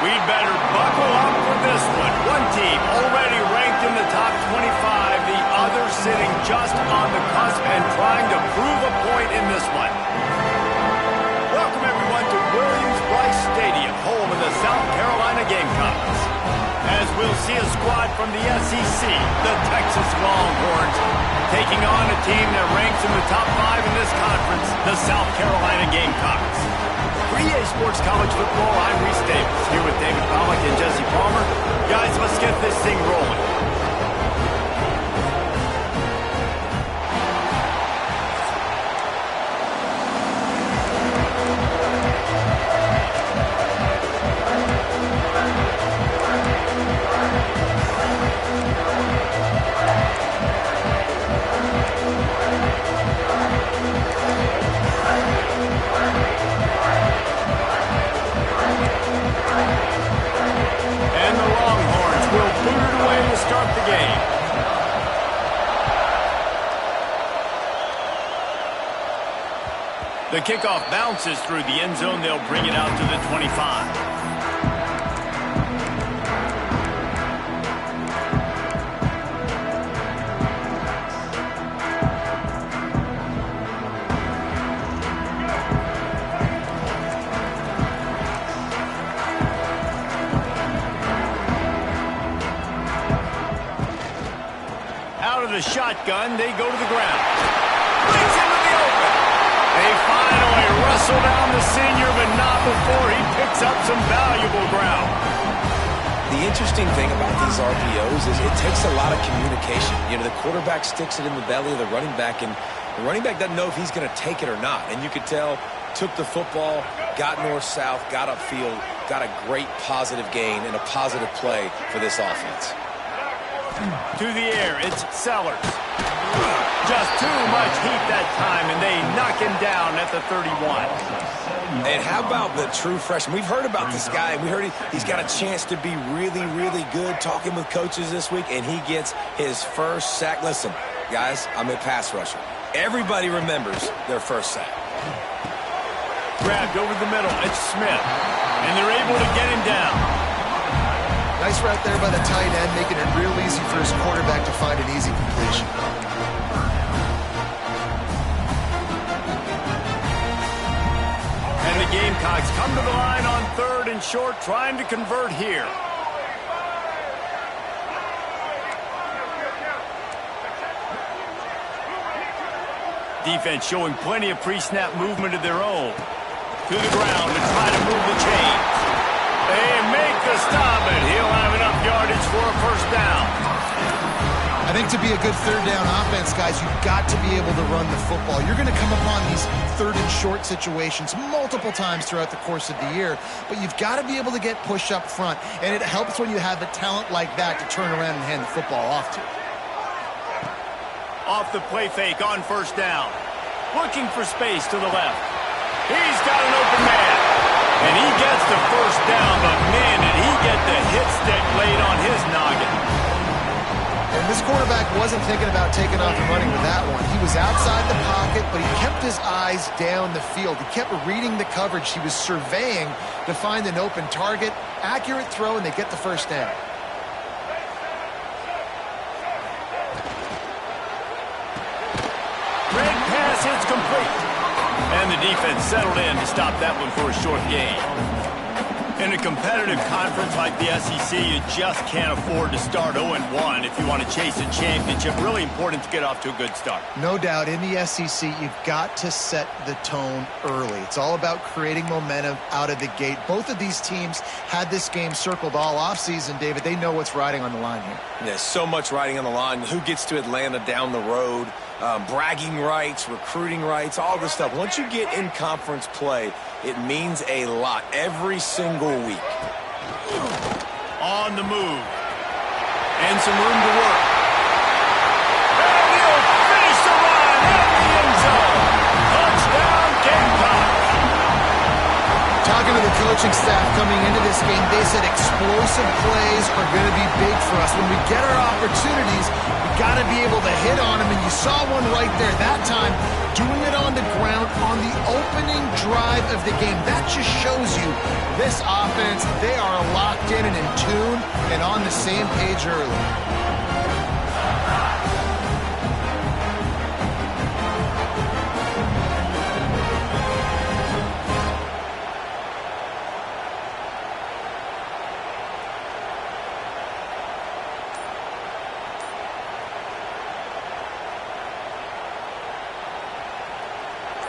We'd better buckle up for this one. One team already ranked in the top 25, the other sitting just on the cusp and trying to prove a point in this one. Welcome everyone to Williams-Brice Stadium, home of the South Carolina Gamecocks. As we'll see a squad from the SEC, the Texas Longhorns, taking on a team that ranks in the top 5 in this conference, the South Carolina Gamecocks. For EA Sports College Football, I'm Reese Davis, here with David Pollack and Jesse Palmer. Guys, let's get this thing rolling. Start the game. The kickoff bounces through the end zone. They'll bring it out to the 25. The shotgun, they go to the ground. Brings into the open. They finally wrestle down the senior, but not before he picks up some valuable ground. The interesting thing about these RPOs is it takes a lot of communication. You know, the quarterback sticks it in the belly of the running back, and the running back doesn't know if he's going to take it or not. And you could tell, took the football, got north-south, got upfield, got a great positive gain and a positive play for this offense. To the air, it's Sellers. Just too much heat that time, and they knock him down at the 31. And how about the true freshman? We've heard about this guy. We heard he's got a chance to be really, really good, talking with coaches this week, and he gets his first sack. Listen, guys, I'm a pass rusher. Everybody remembers their first sack. Grabbed over the middle, it's Smith, and they're able to get him down. Nice route there by the tight end, making it real easy for his quarterback to find an easy completion. And the Gamecocks come to the line on 3rd and short, trying to convert here. Defense showing plenty of pre-snap movement of their own. To the ground to try to move the chains. They make the stop, and he'll have enough yardage for a first down. I think to be a good third down offense, guys, you've got to be able to run the football. You're going to come upon these 3rd and short situations multiple times throughout the course of the year, but you've got to be able to get push up front, and it helps when you have a talent like that to turn around and hand the football off to. Off the play fake on first down. Looking for space to the left. He's got an open man. And he gets the first down, but man, did he get the hit stick laid on his noggin. And this quarterback wasn't thinking about taking off and running with that one. He was outside the pocket, but he kept his eyes down the field. He kept reading the coverage. He was surveying to find an open target. Accurate throw, and they get the first down. Red pass hits complete. And the defense settled in to stop that one for a short gain. In a competitive conference like the SEC, you just can't afford to start 0-1 if you want to chase a championship. Really important to get off to a good start. No doubt, in the SEC, you've got to set the tone early. It's all about creating momentum out of the gate. Both of these teams had this game circled all offseason, David. They know what's riding on the line here. There's so much riding on the line. Who gets to Atlanta down the road? Bragging rights, recruiting rights, all this stuff. Once you get in conference play, it means a lot every single week. On the move. And some room to work. And he'll finish the run at the end zone. Touchdown, Gamecocks. Talking to the coach coaching staff coming into this game, they said explosive plays are going to be big for us. When we get our opportunities, we got to be able to hit on them, and you saw one right there that time, doing it on the ground on the opening drive of the game. That just shows you this offense, they are locked in and in tune and on the same page early.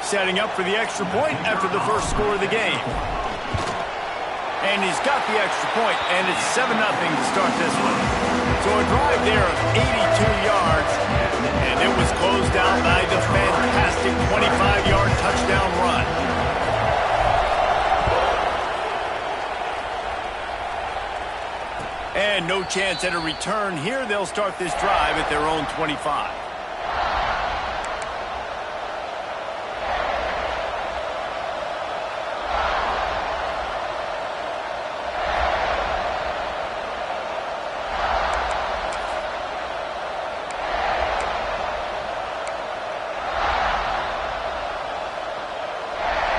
Setting up for the extra point after the first score of the game. And he's got the extra point, and it's 7-0 to start this one. So a drive there of 82 yards, and it was closed out by the fantastic 25-yard touchdown run. And no chance at a return here. They'll start this drive at their own 25.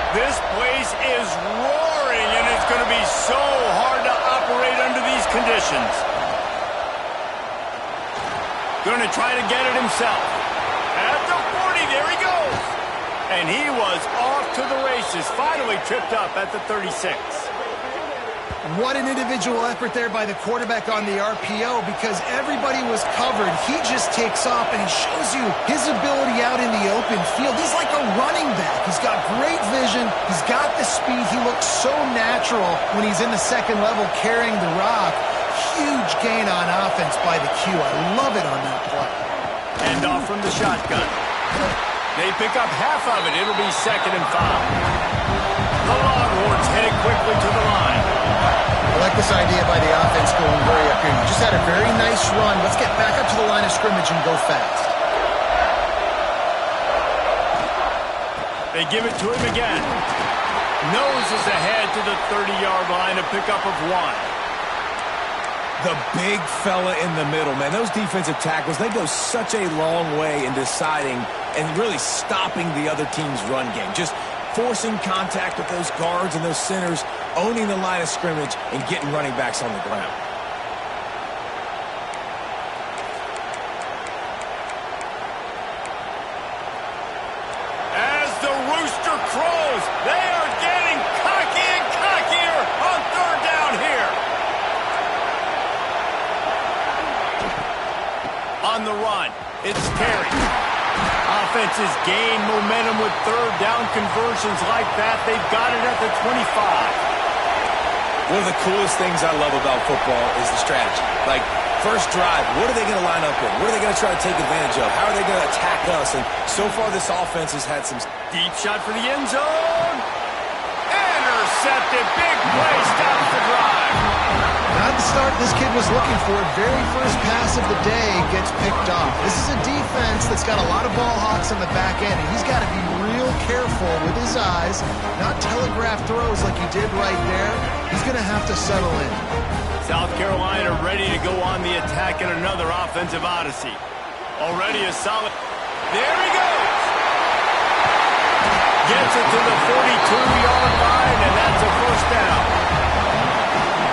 This place is roaring, and it's going to be so hard to operate under these conditions. Going to try to get it himself. At the 40, there he goes. And he was off to the races, finally tripped up at the 36. What an individual effort there by the quarterback on the RPO, because everybody was covered. He just takes off, and he shows you his ability out in the open field. He's like a running back. He's got great vision. He's got the speed. He looks so natural when he's in the second level carrying the rock. Huge gain on offense by the Q. I love it on that play. And off from the shotgun. They pick up half of it. It'll be 2nd and 5. The Longhorns headed quickly to the line. I like this idea by the offense going very up here. You just had a very nice run. Let's get back up to the line of scrimmage and go fast. They give it to him again. Noses ahead to the 30-yard line, a pickup of 1. The big fella in the middle, man. Those defensive tackles, they go such a long way in deciding and really stopping the other team's run game. Just forcing contact with those guards and those centers, owning the line of scrimmage, and getting running backs on the ground. As the rooster crows, they are getting cocky and cockier on 3rd down here. On the run, it's Terry. Offenses gain momentum with 3rd down conversions like that. They've got it at the 25. One of the coolest things I love about football is the strategy. Like, first drive, what are they going to line up in? What are they going to try to take advantage of? How are they going to attack us? And so far, this offense has had some... Deep shot for the end zone. Intercepted. Big play. Stops the drive. Not the start this kid was looking for. Very first pass of the day gets picked off. This is a defense that's got a lot of ball hawks on the back end, and he's got to be real careful with his eyes, not telegraph throws like he did right there. He's going to have to settle in. South Carolina ready to go on the attack in another offensive odyssey. Already a solid... There he goes! Gets it to the 42-yard line, and that's a 1st down.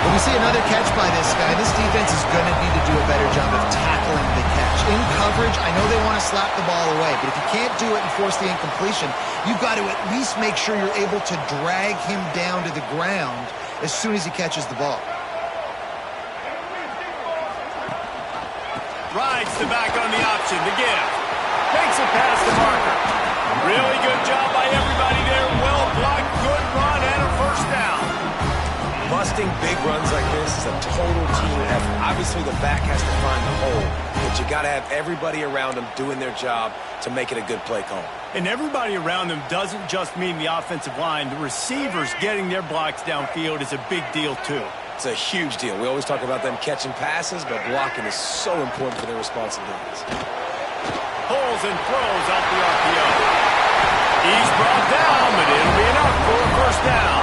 When we see another catch by this guy, this defense is going to need to do a better job of tackling the catch. In coverage, I know they want to slap the ball away, but if you can't do it and force the incompletion, you've got to at least make sure you're able to drag him down to the ground as soon as he catches the ball. Rides the back on the option to give. Makes it past the marker. Really good job by everybody there. Well blocked, good run, and a 1st down. Busting big runs like this is a total team effort. Obviously, the back has to find the hole, but you got to have everybody around them doing their job to make it a good play call. And everybody around them doesn't just mean the offensive line. The receivers getting their blocks downfield is a big deal, too. It's a huge deal. We always talk about them catching passes, but blocking is so important for their responsibilities. Pulls and throws off the RPO. He's brought down, but it'll be enough for a 1st down.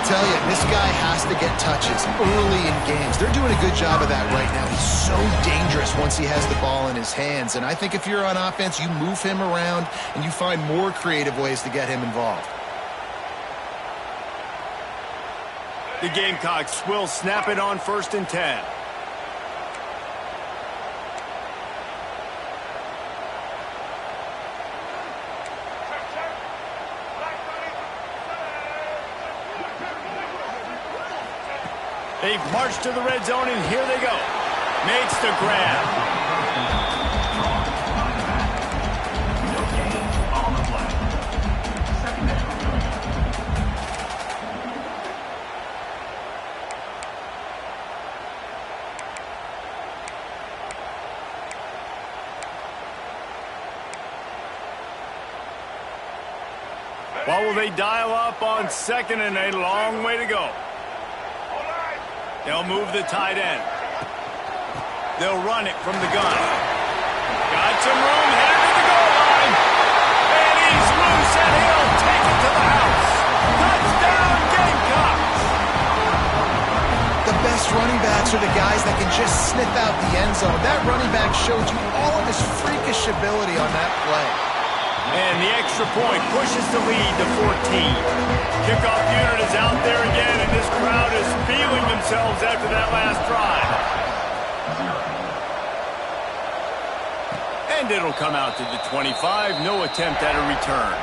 tell you, this guy has to get touches early in games. They're doing a good job of that right now. He's so dangerous once he has the ball in his hands. And I think if you're on offense, you move him around and you find more creative ways to get him involved. The Gamecocks will snap it on 1st and 10. They've marched to the red zone, and here they go. Makes the grab. What will they dial up on 2nd and a long way to go? They'll move the tight end. They'll run it from the gun. Got some room, headed to the goal line. And he's loose, and he'll take it to the house. Touchdown, Gamecocks! The best running backs are the guys that can just sniff out the end zone. That running back showed you all of his freakish ability on that play. And the extra point pushes the lead to 14. Kickoff unit is out there again, and this crowd is feeling themselves after that last drive. And it'll come out to the 25. No attempt at a return.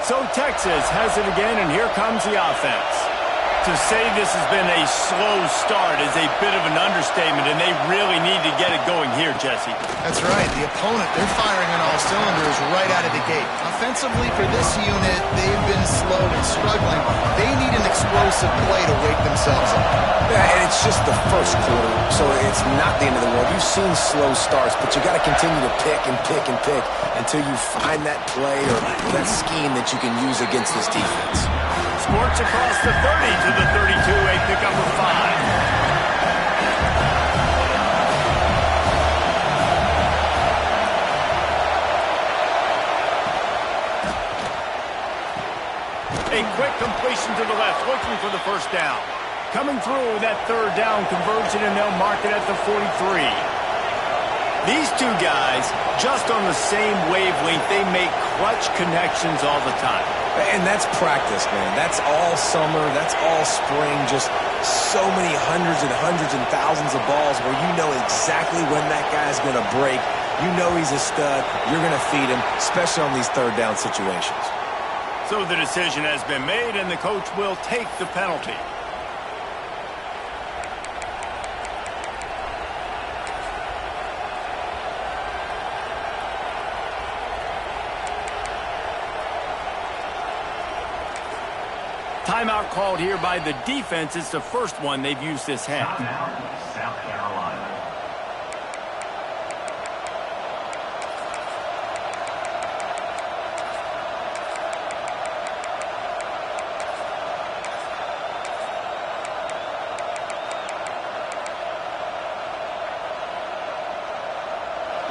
So Texas has it again, and here comes the offense. To say this has been a slow start is a bit of an understatement, and they really need to get it going here, Jesse. That's right. The opponent, they're firing on all cylinders right out of the gate. Offensively, for this unit, they've been slow and struggling. They need an explosive play to wake themselves up. Yeah, and it's just the first quarter, so it's not the end of the world. You've seen slow starts, but you got to continue to pick and pick and pick until you find that play or that scheme that you can use against this defense. Sports across the 30 to the 32, a pickup of 5. A quick completion to the left, looking for the first down. Coming through that 3rd down conversion, and they'll mark it at the 43. These two guys, just on the same wavelength, they make clutch connections all the time. And that's practice, man. That's all summer. That's all spring. Just so many hundreds and thousands of balls where you know exactly when that guy's going to break. You know he's a stud. You're going to feed him, especially on these 3rd down situations. So the decision has been made, and the coach will take the penalty. Timeout called here by the defense. It's the first one they've used this half. South Carolina.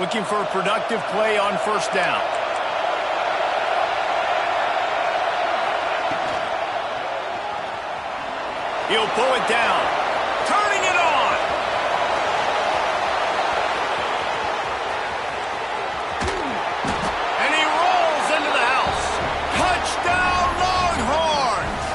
Looking for a productive play on 1st down. He'll pull it down. Turning it on. And he rolls into the house. Touchdown, Longhorns!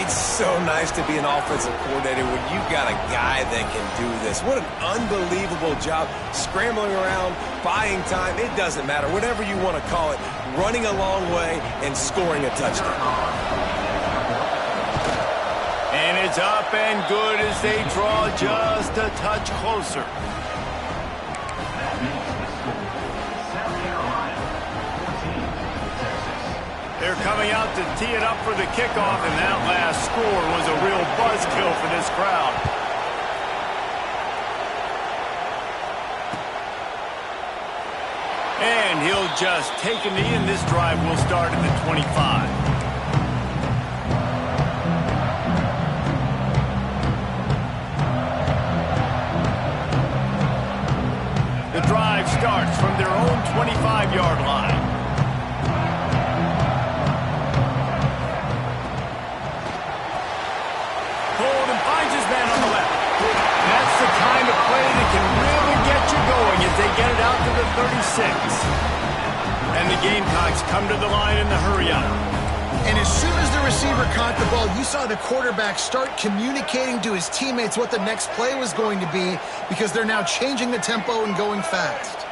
It's so nice to be an offensive coordinator when you got a guy that can do this. What an unbelievable job scrambling around, buying time. It doesn't matter. Whatever you want to call it, running a long way and scoring a touchdown. And it's up and good as they draw just a touch closer. They're coming out to tee it up for the kickoff, and that last score was a real buzzkill for this crowd. And he'll just take a knee, and this drive will start at the 25. The drive starts from their own 25-yard line. Pulled and finds his man on the left. That's the kind of play that can really get you going as they get it out to the 36. And the Gamecocks come to the line in the hurry-up. And as soon as the receiver caught the ball, you saw the quarterback start communicating to his teammates what the next play was going to be because they're now changing the tempo and going fast.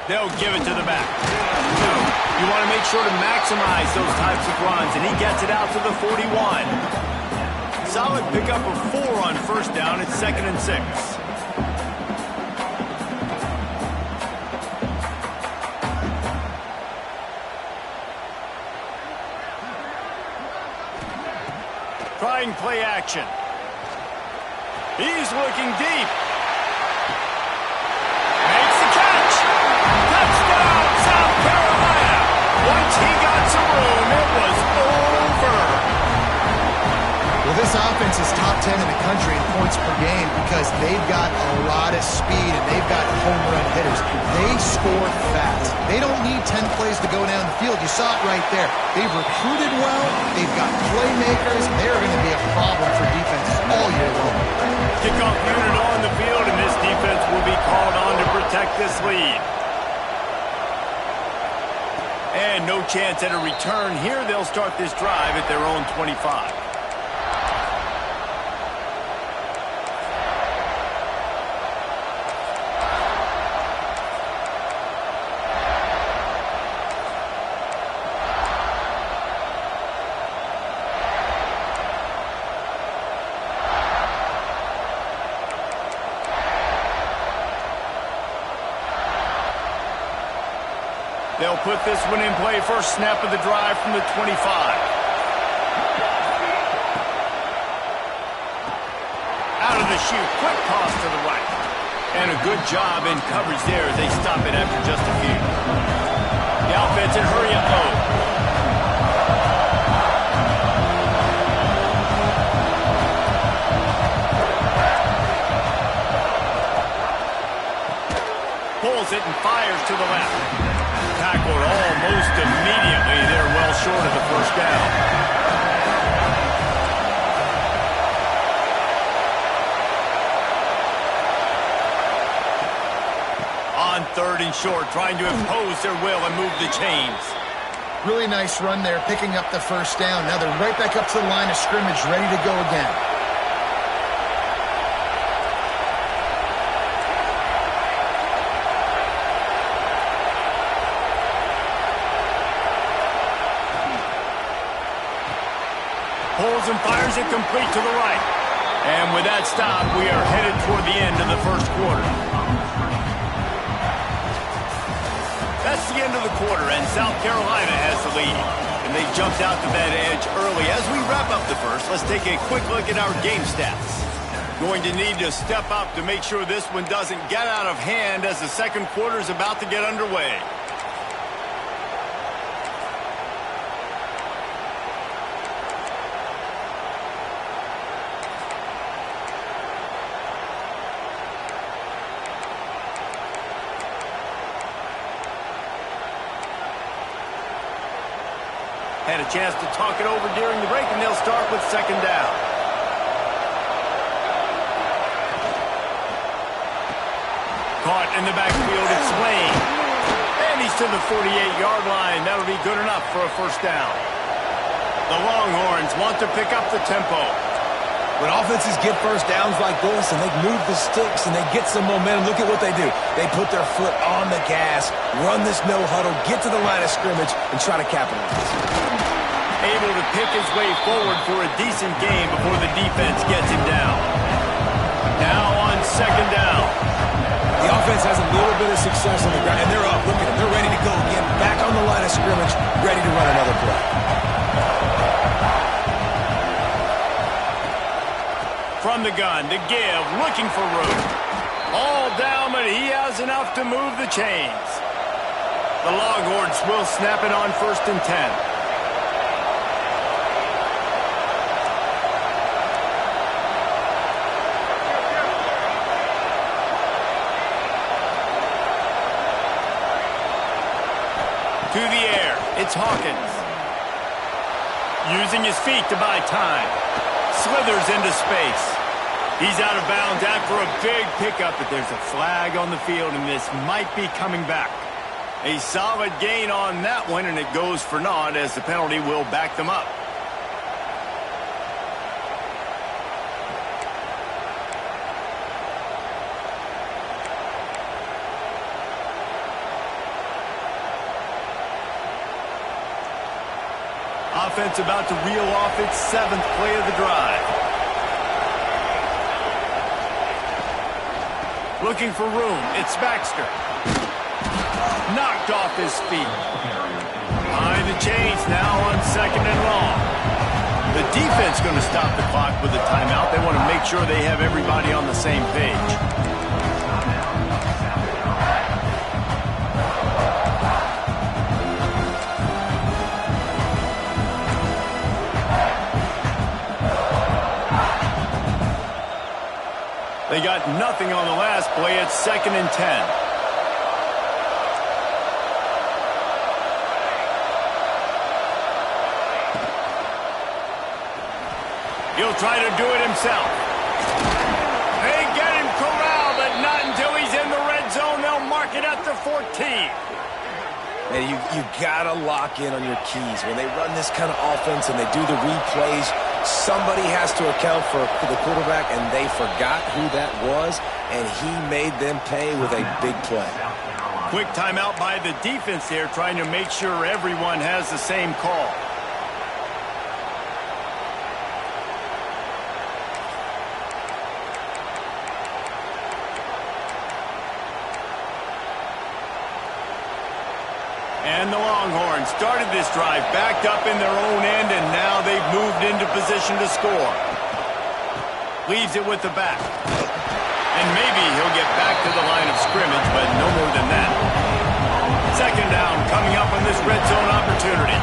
They'll give it to the back. You want to make sure to maximize those types of runs, and he gets it out to the 41. Solid pickup of 4 on first down. It's 2nd and 6. Trying play action. He's looking deep. Makes the catch. Touchdown, South Carolina. Once he got some room, it was over. Well, this offense is top 10 in the country in points per game because they've got a lot of speed and they've got home run hitters. They score fast. They don't need 10 plays to go down the field. You saw it right there. They've recruited well. They've got playmakers. They're going to be a problem for defenses all year long. Kickoff unit on the field, and this defense will be called on to protect this lead. And no chance at a return here. They'll start this drive at their own 25. They'll put this one in play. First snap of the drive from the 25. Out of the chute. Quick toss to the right. And a good job in coverage there as they stop it after just a few. The offense in hurry-up mode. Pulls it and fires to the left. Tackled almost immediately. They're well short of the first down. On 3rd and short, trying to impose their will and move the chains. Really nice run there, picking up the first down. Now they're right back up to the line of scrimmage, ready to go again. Pulls and fires it complete to the right. And with that stop, we are headed toward the end of the first quarter. That's the end of the quarter, and South Carolina has the lead. And they jumped out to that edge early. As we wrap up the first, let's take a quick look at our game stats. Going to need to step up to make sure this one doesn't get out of hand as the second quarter is about to get underway. Had a chance to talk it over during the break, and they'll start with 2nd down. Caught in the backfield, it's Swain. And he's to the 48-yard line. That'll be good enough for a first down. The Longhorns want to pick up the tempo. When offenses get first downs like this and they move the sticks and they get some momentum, look at what they do. They put their foot on the gas, run this no huddle, get to the line of scrimmage, and try to capitalize. Able to pick his way forward for a decent game before the defense gets him down. Now on 2nd down. The offense has a little bit of success on the ground, and they're up. Look at them. They're ready to go again. Back on the line of scrimmage, ready to run another play. from the gun to give, looking for room. All down, but he has enough to move the chains. The Longhorns will snap it on 1st and 10. To the air, it's Hawkins. Using his feet to buy time. Slithers into space. He's out of bounds after a big pickup, but there's a flag on the field, and this might be coming back. A solid gain on that one, and it goes for naught as the penalty will back them up. Offense about to reel off its 7th play of the drive. Looking for room. It's Baxter. Knocked off his feet. Behind the chains now on 2nd and long. The defense going to stop the clock with a timeout. They want to make sure they have everybody on the same page. They got nothing on the last play. It's 2nd and 10. He'll try to do it himself. They get him corralled, but not until he's in the red zone. They'll mark it at the 14. Man, you got to lock in on your keys. When they run this kind of offense and they do the replays, somebody has to account for the quarterback, and they forgot who that was, and he made them pay with a big play. Quick timeout by the defense there, trying to make sure everyone has the same call. And the Longhorns started this drive backed up in their own end, and now they've moved into position to score. Leaves it with the back. And maybe he'll get back to the line of scrimmage, but no more than that. 2nd down coming up on this red zone opportunity.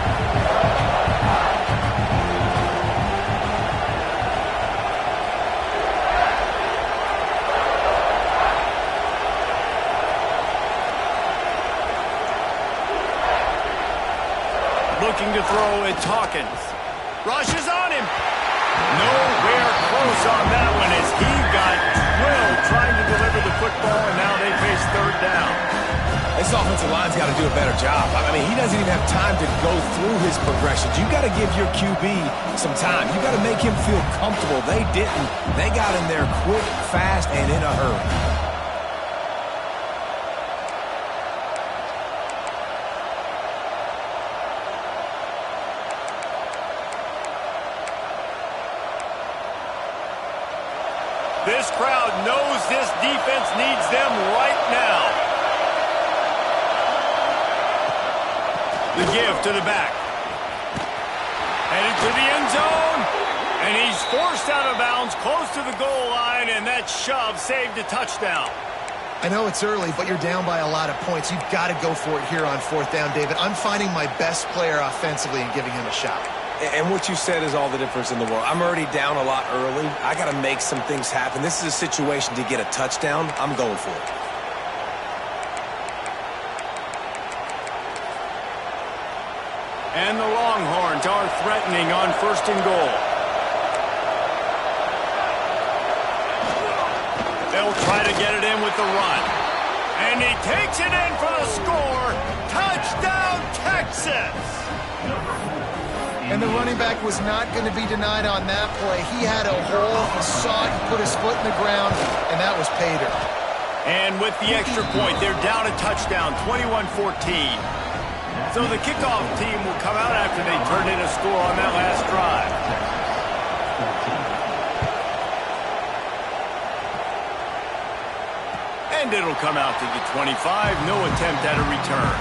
Looking to throw, it's Hawkins. Rushes on him. Nowhere close on that one as he got drilled trying to deliver the football, and now they face 3rd down. This offensive line's got to do a better job. I mean, he doesn't even have time to go through his progressions. You got to give your QB some time. You got to make him feel comfortable. They didn't. They got in there quick, fast, and in a hurry. This crowd knows this defense needs them right now. The give to the back. Headed to the end zone. And he's forced out of bounds close to the goal line, and that shove saved a touchdown. I know it's early, but you're down by a lot of points. You've got to go for it here on 4th down, David. I'm finding my best player offensively and giving him a shot. And what you said is all the difference in the world. I'm already down a lot early. I got to make some things happen. This is a situation to get a touchdown. I'm going for it. And the Longhorns are threatening on 1st and goal. They'll try to get it in with the run. And he takes it in for the score. Touchdown, Texas! And the running back was not going to be denied on that play. He had a hole, he saw it, he put his foot in the ground, and that was pay dirt. And with the extra point, they're down a touchdown, 21-14. So the kickoff team will come out after they turned in a score on that last drive. And it'll come out to the 25, no attempt at a return.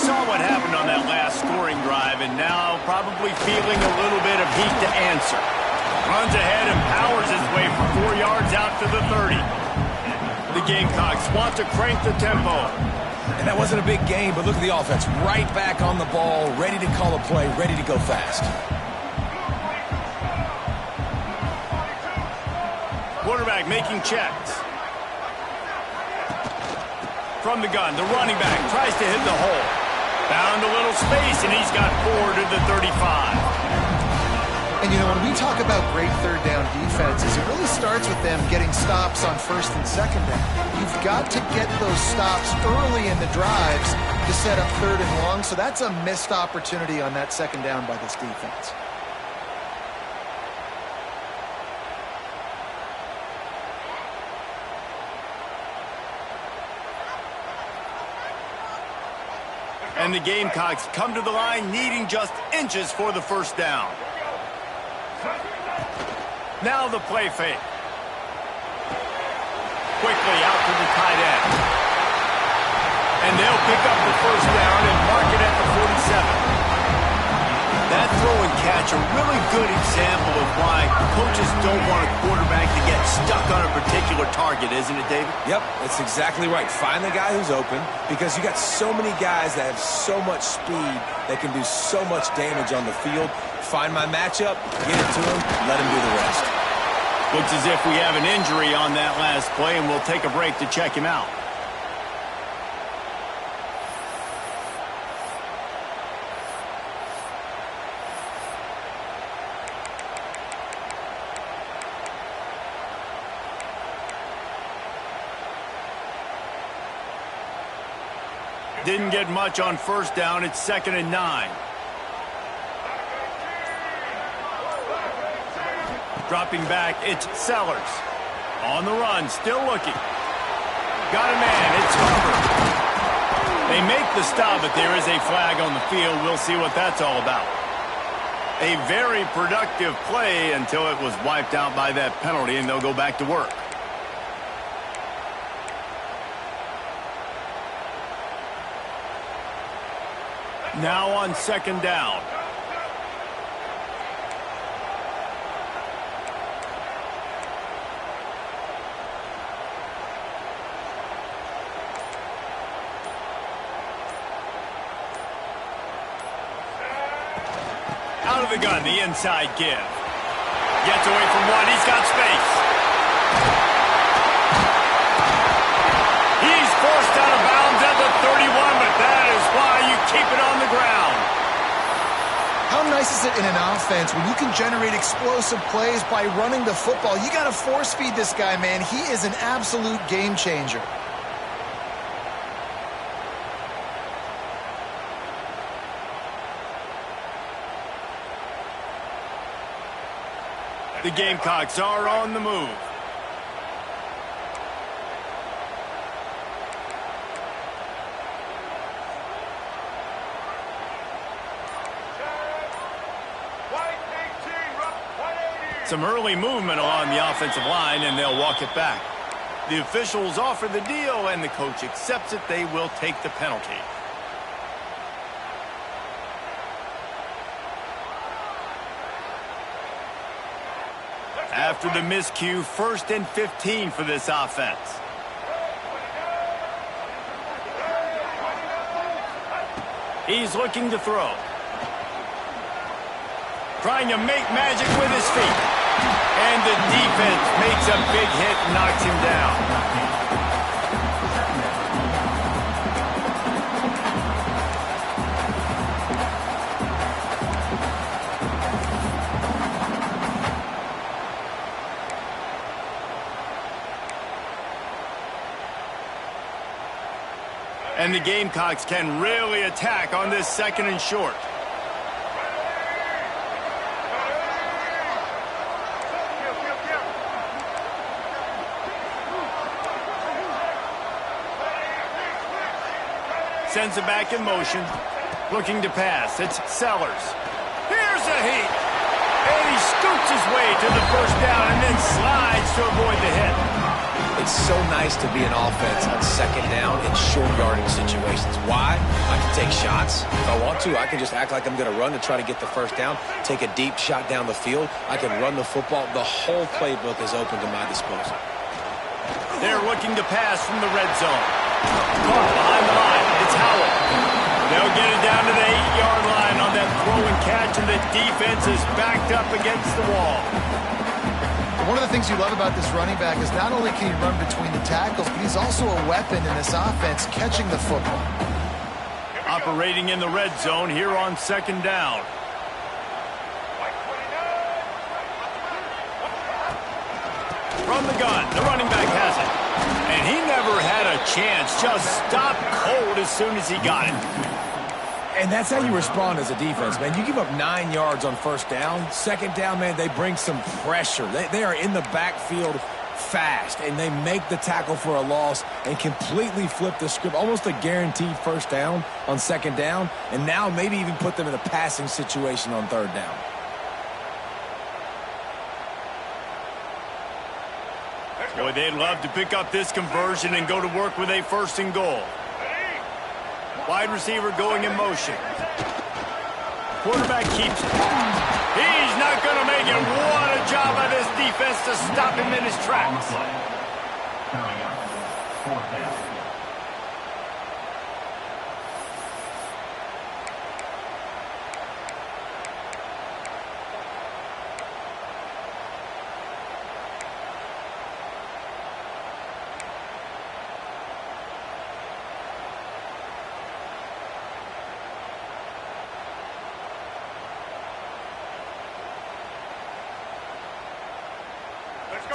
saw what happened on that last scoring drive, and now probably feeling a little bit of heat to answer. Runs ahead and powers his way for 4 yards out to the 30. The Gamecocks want to crank the tempo. And that wasn't a big game, but look at the offense. Right back on the ball, ready to call a play, ready to go fast. Quarterback making checks. From the gun, the running back tries to hit the hole. Found a little space, and he's got 4 to the 35. And, you know, when we talk about great third down defenses, it really starts with them getting stops on first and second down. You've got to get those stops early in the drives to set up third and long, so that's a missed opportunity on that second down by this defense. And the Gamecocks come to the line needing just inches for the first down. Now the play fake. Quickly out to the tight end. And they'll pick up the first down and mark it at the 47. That throw and catch, a really good example of why coaches don't want a quarterback to get stuck on a particular target, isn't it, David? Yep, that's exactly right. Find the guy who's open, because you got so many guys that have so much speed that can do so much damage on the field. Find my matchup, get it to him, let him do the rest. Looks as if we have an injury on that last play, and we'll take a break to check him out. Didn't get much on first down. It's 2nd and 9. Dropping back, it's Sellers. On the run, still looking. Got a man, it's Hubbard. They make the stop, but there is a flag on the field. We'll see what that's all about. A very productive play until it was wiped out by that penalty, and they'll go back to work. Now on 2nd down. Out of the gun, the inside give. Gets away from one, he's got space. He's forced out of bounds at the 31, but that is why you keep it on the ground. How nice is it in an offense when you can generate explosive plays by running the football? You got to force feed this guy, man. He is an absolute game changer. The Gamecocks are on the move. Some early movement along the offensive line, and they'll walk it back. The officials offer the deal, and the coach accepts it. They will take the penalty. After the miscue, 1st and 15 for this offense. He's looking to throw. Trying to make magic with his feet. And the defense makes a big hit and knocks him down. And the Gamecocks can really attack on this 2nd and short. Sends it back in motion. Looking to pass. It's Sellers. Here's a heat. And he scoots his way to the first down and then slides to avoid the hit. It's so nice to be an offense on second down in short yardage situations. Why? I can take shots. If I want to, I can just act like I'm going to run to try to get the first down, take a deep shot down the field. I can run the football. The whole playbook is open to my disposal. They're looking to pass from the red zone. Caught behind the line. It's Howell. They'll get it down to the 8-yard line on that throw and catch, and the defense is backed up against the wall. One of the things you love about this running back is not only can he run between the tackles, but he's also a weapon in this offense catching the football. Operating in the red zone here on second down. From the gun, the running back has it. And he never had a chance, just stopped cold as soon as he got it. And that's how you respond as a defense, man. You give up 9 yards on first down. Second down, man, they bring some pressure. They are in the backfield fast, and they make the tackle for a loss and completely flip the script. Almost a guaranteed first down on second down, and now maybe even put them in a passing situation on third down. Boy, they'd love to pick up this conversion and go to work with a first and goal. Wide receiver going in motion. Quarterback keeps it. He's not going to make it. What a job by this defense to stop him in his tracks. Coming up, fourth down.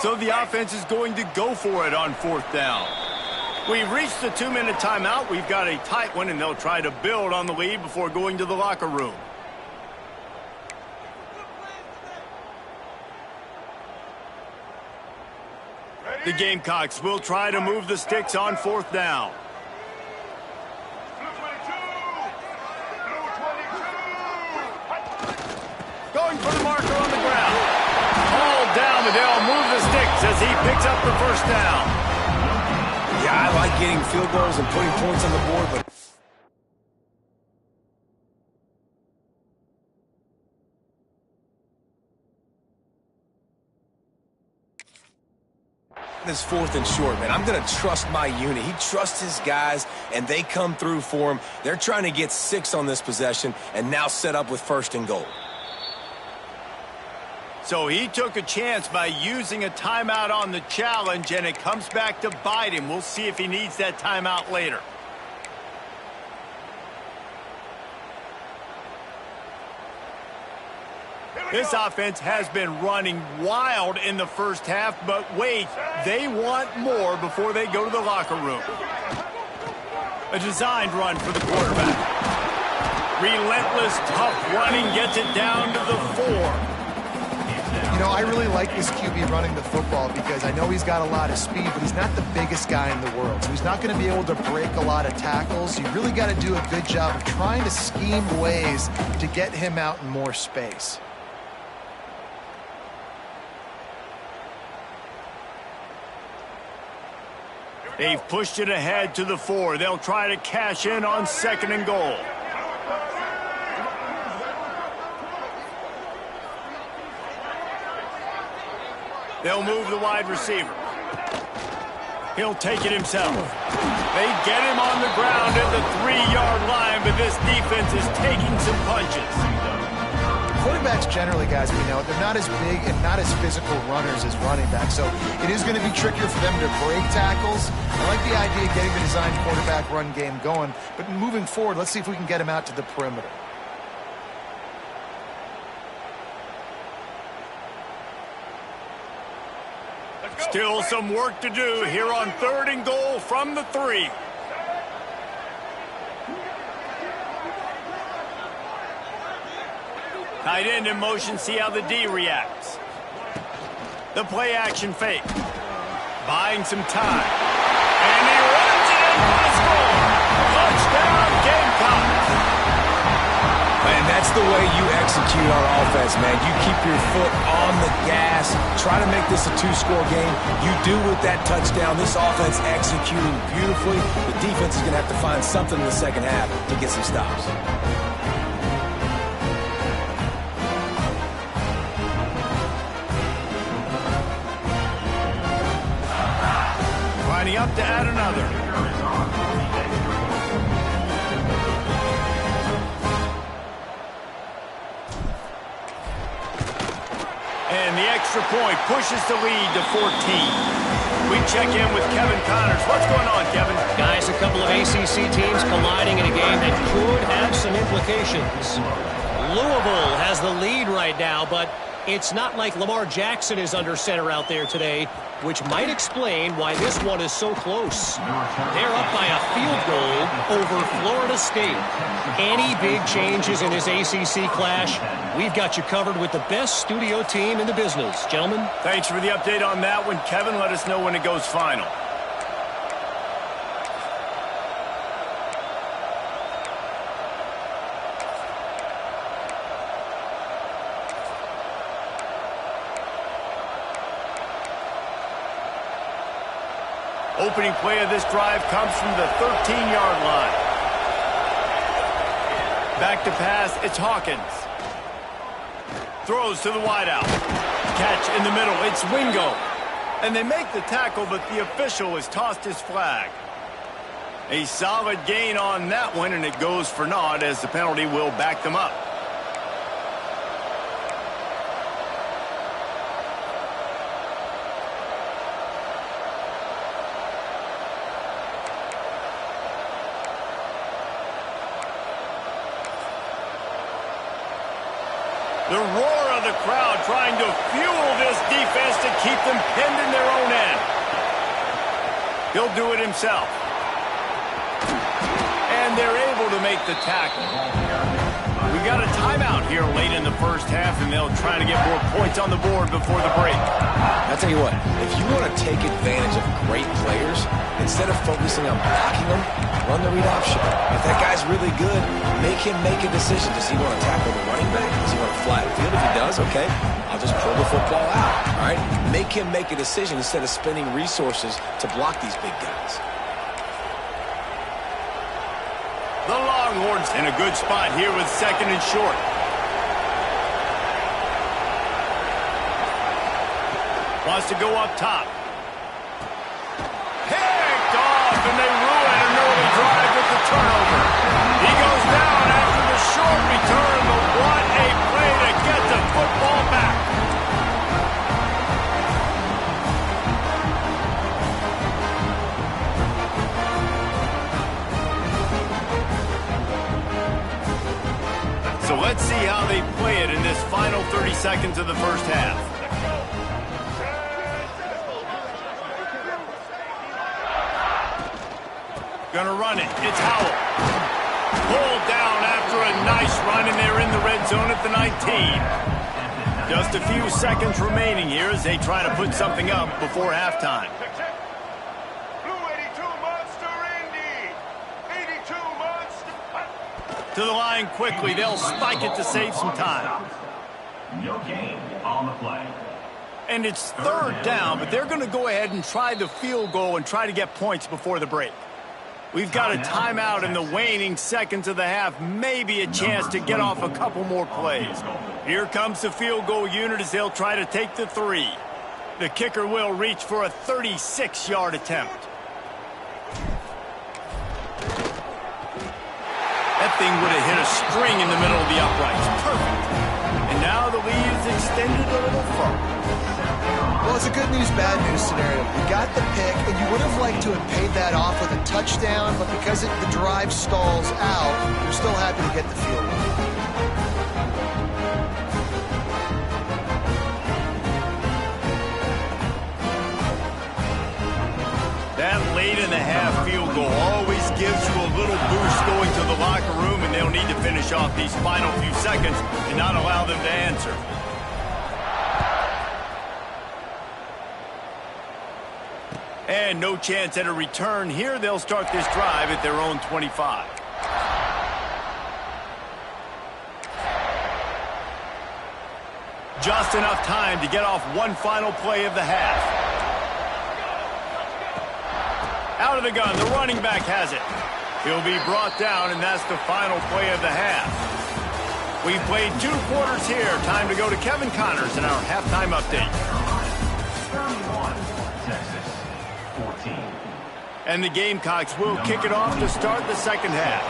So the offense is going to go for it on fourth down. We've reached the 2-minute timeout. We've got a tight one, and they'll try to build on the lead before going to the locker room. The Gamecocks will try to move the sticks on fourth down. Going for the marker on the ground. Called down, but they'll move the sticks as he picks up the first down. Yeah, I like getting field goals and putting points on the board, but this fourth and short, man. I'm going to trust my unit. He trusts his guys, and they come through for him. They're trying to get 6 on this possession and now set up with first and goal. So he took a chance by using a timeout on the challenge, and it comes back to bite him. We'll see if he needs that timeout later. This offense has been running wild in the first half, but wait, they want more before they go to the locker room. A designed run for the quarterback. Relentless, tough running gets it down to the 4. You know, I really like this QB running the football because I know he's got a lot of speed, but he's not the biggest guy in the world. So he's not going to be able to break a lot of tackles. You really got to do a good job of trying to scheme ways to get him out in more space. They've pushed it ahead to the 4. They'll try to cash in on second and goal. They'll move the wide receiver. He'll take it himself. They get him on the ground at the 3-yard line, but this defense is taking some punches. Quarterbacks generally, guys, we know, they're not as big and not as physical runners as running backs, so it is going to be trickier for them to break tackles. I like the idea of getting the designed quarterback run game going, but moving forward, let's see if we can get him out to the perimeter. Still some work to do here on third and goal from the 3. Tight end in motion, see how the D reacts. The play action fake. Buying some time. And he runs it in for the score. Touchdown, Gamecocks. And that's the way you execute on offense, man. You keep your foot on the gas, try to make this a two-score game. You do with that touchdown. This offense executing beautifully. The defense is going to have to find something in the second half to get some stops. Lining up to add another. And the extra point pushes the lead to 14. We check in with Kevin Connors. What's going on, Kevin? Guys, a couple of ACC teams colliding in a game that could have some implications. Louisville has the lead right now, but it's not like Lamar Jackson is under center out there today, which might explain why this one is so close. They're up by a field goal over Florida State. Any big changes in this ACC clash, we've got you covered with the best studio team in the business. Gentlemen. Thanks for the update on that one, Kevin. Let us know when it goes final. Opening play of this drive comes from the 13-yard line. Back to pass, it's Hawkins. Throws to the wideout. Catch in the middle, it's Wingo. And they make the tackle, but the official has tossed his flag. A solid gain on that one, and it goes for naught as the penalty will back them up. The roar of the crowd trying to fuel this defense to keep them pinned in their own end. He'll do it himself. And they're able to make the tackle. We got a timeout here late in the first half, and they'll try to get more points on the board before the break. I'll tell you what, if you want to take advantage of great players, instead of focusing on blocking them, run the read option. If that guy's really good, make him make a decision. Does he want to tackle the running back? Does he want to flatten the field? If he does, okay, I'll just pull the football out. All right? Make him make a decision instead of spending resources to block these big guys. The Longhorns in a good spot here with second and short. Wants to go up top. Picked off, and they ruin an early drive with the turnover. He goes down after the short return, but what a play to get the football back. So let's see how they play it in this final 30 seconds of the first half. Gonna run it. It's Howell. Pulled down after a nice run, and they're in the red zone at the 19. Just a few seconds remaining here as they try to put something up before halftime. To the line quickly. They'll spike it to save some time. No gain on the play. And it's third down, but they're going to go ahead and try the field goal and try to get points before the break. We've got a timeout in the waning seconds of the half, maybe a chance to get off a couple more plays. Here comes the field goal unit as they'll try to take the 3. The kicker will reach for a 36-yard attempt. That thing would have hit a string in the middle of the uprights. Perfect. And now the lead is extended a little further. Well, it's a good news, bad news scenario. You got the pick, and you would have liked to have paid that off with a touchdown, but because the drive stalls out, you're still happy to get the field goal. That late in the half field goal always gives you a little boost going to the locker room, and they'll need to finish off these final few seconds and not allow them to answer. And no chance at a return here. They'll start this drive at their own 25. Just enough time to get off one final play of the half. Out of the gun, the running back has it. He'll be brought down, and that's the final play of the half. We've played 2 quarters here. Time to go to Kevin Connors in our halftime update. 31, Texas, 14. And the Gamecocks will kick it off to start the second half.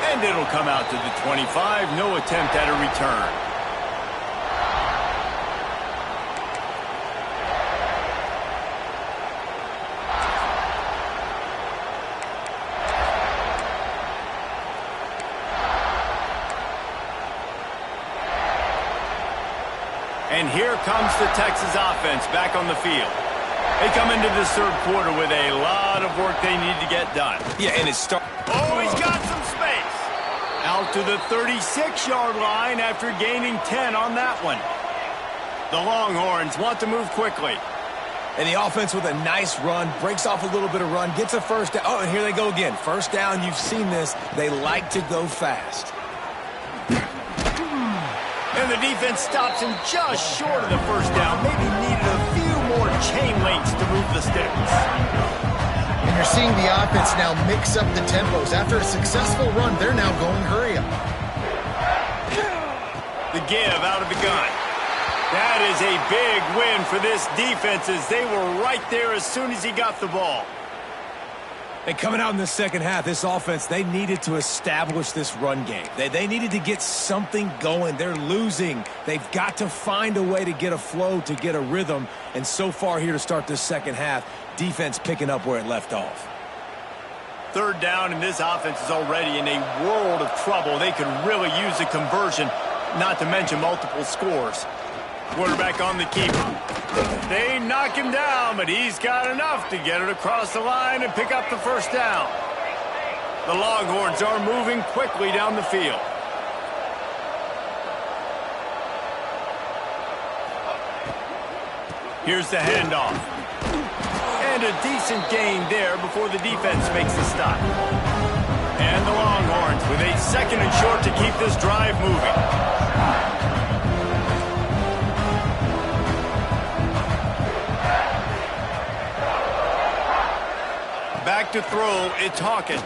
And it'll come out to the 25. No attempt at a return. And here comes the Texas offense back on the field. They come into this third quarter with a lot of work they need to get done. Yeah, and it's Oh, he's got some space. Out to the 36-yard line after gaining 10 on that one. The Longhorns want to move quickly. And the offense with a nice run, breaks off a little bit of run, gets a first down. Oh, and here they go again. First down, you've seen this. They like to go fast. And the defense stops him just short of the first down. Maybe needed a few more chain links to move the sticks. And you're seeing the offense now mix up the tempos. After a successful run, they're now going hurry up. The give out of the gun. That is a big win for this defense as they were right there as soon as he got the ball. And coming out in the second half, this offense, they needed to establish this run game. They needed to get something going. They're losing. They've got to find a way to get a flow, to get a rhythm. And so far here to start this second half, defense picking up where it left off. Third down, and this offense is already in a world of trouble. They could really use a conversion, not to mention multiple scores. Quarterback on the keeper. They knock him down, but he's got enough to get it across the line and pick up the first down. The Longhorns are moving quickly down the field. Here's the handoff. And a decent gain there before the defense makes the stop. And the Longhorns with a second and short to keep this drive moving. Back to throw, it's Hawkins.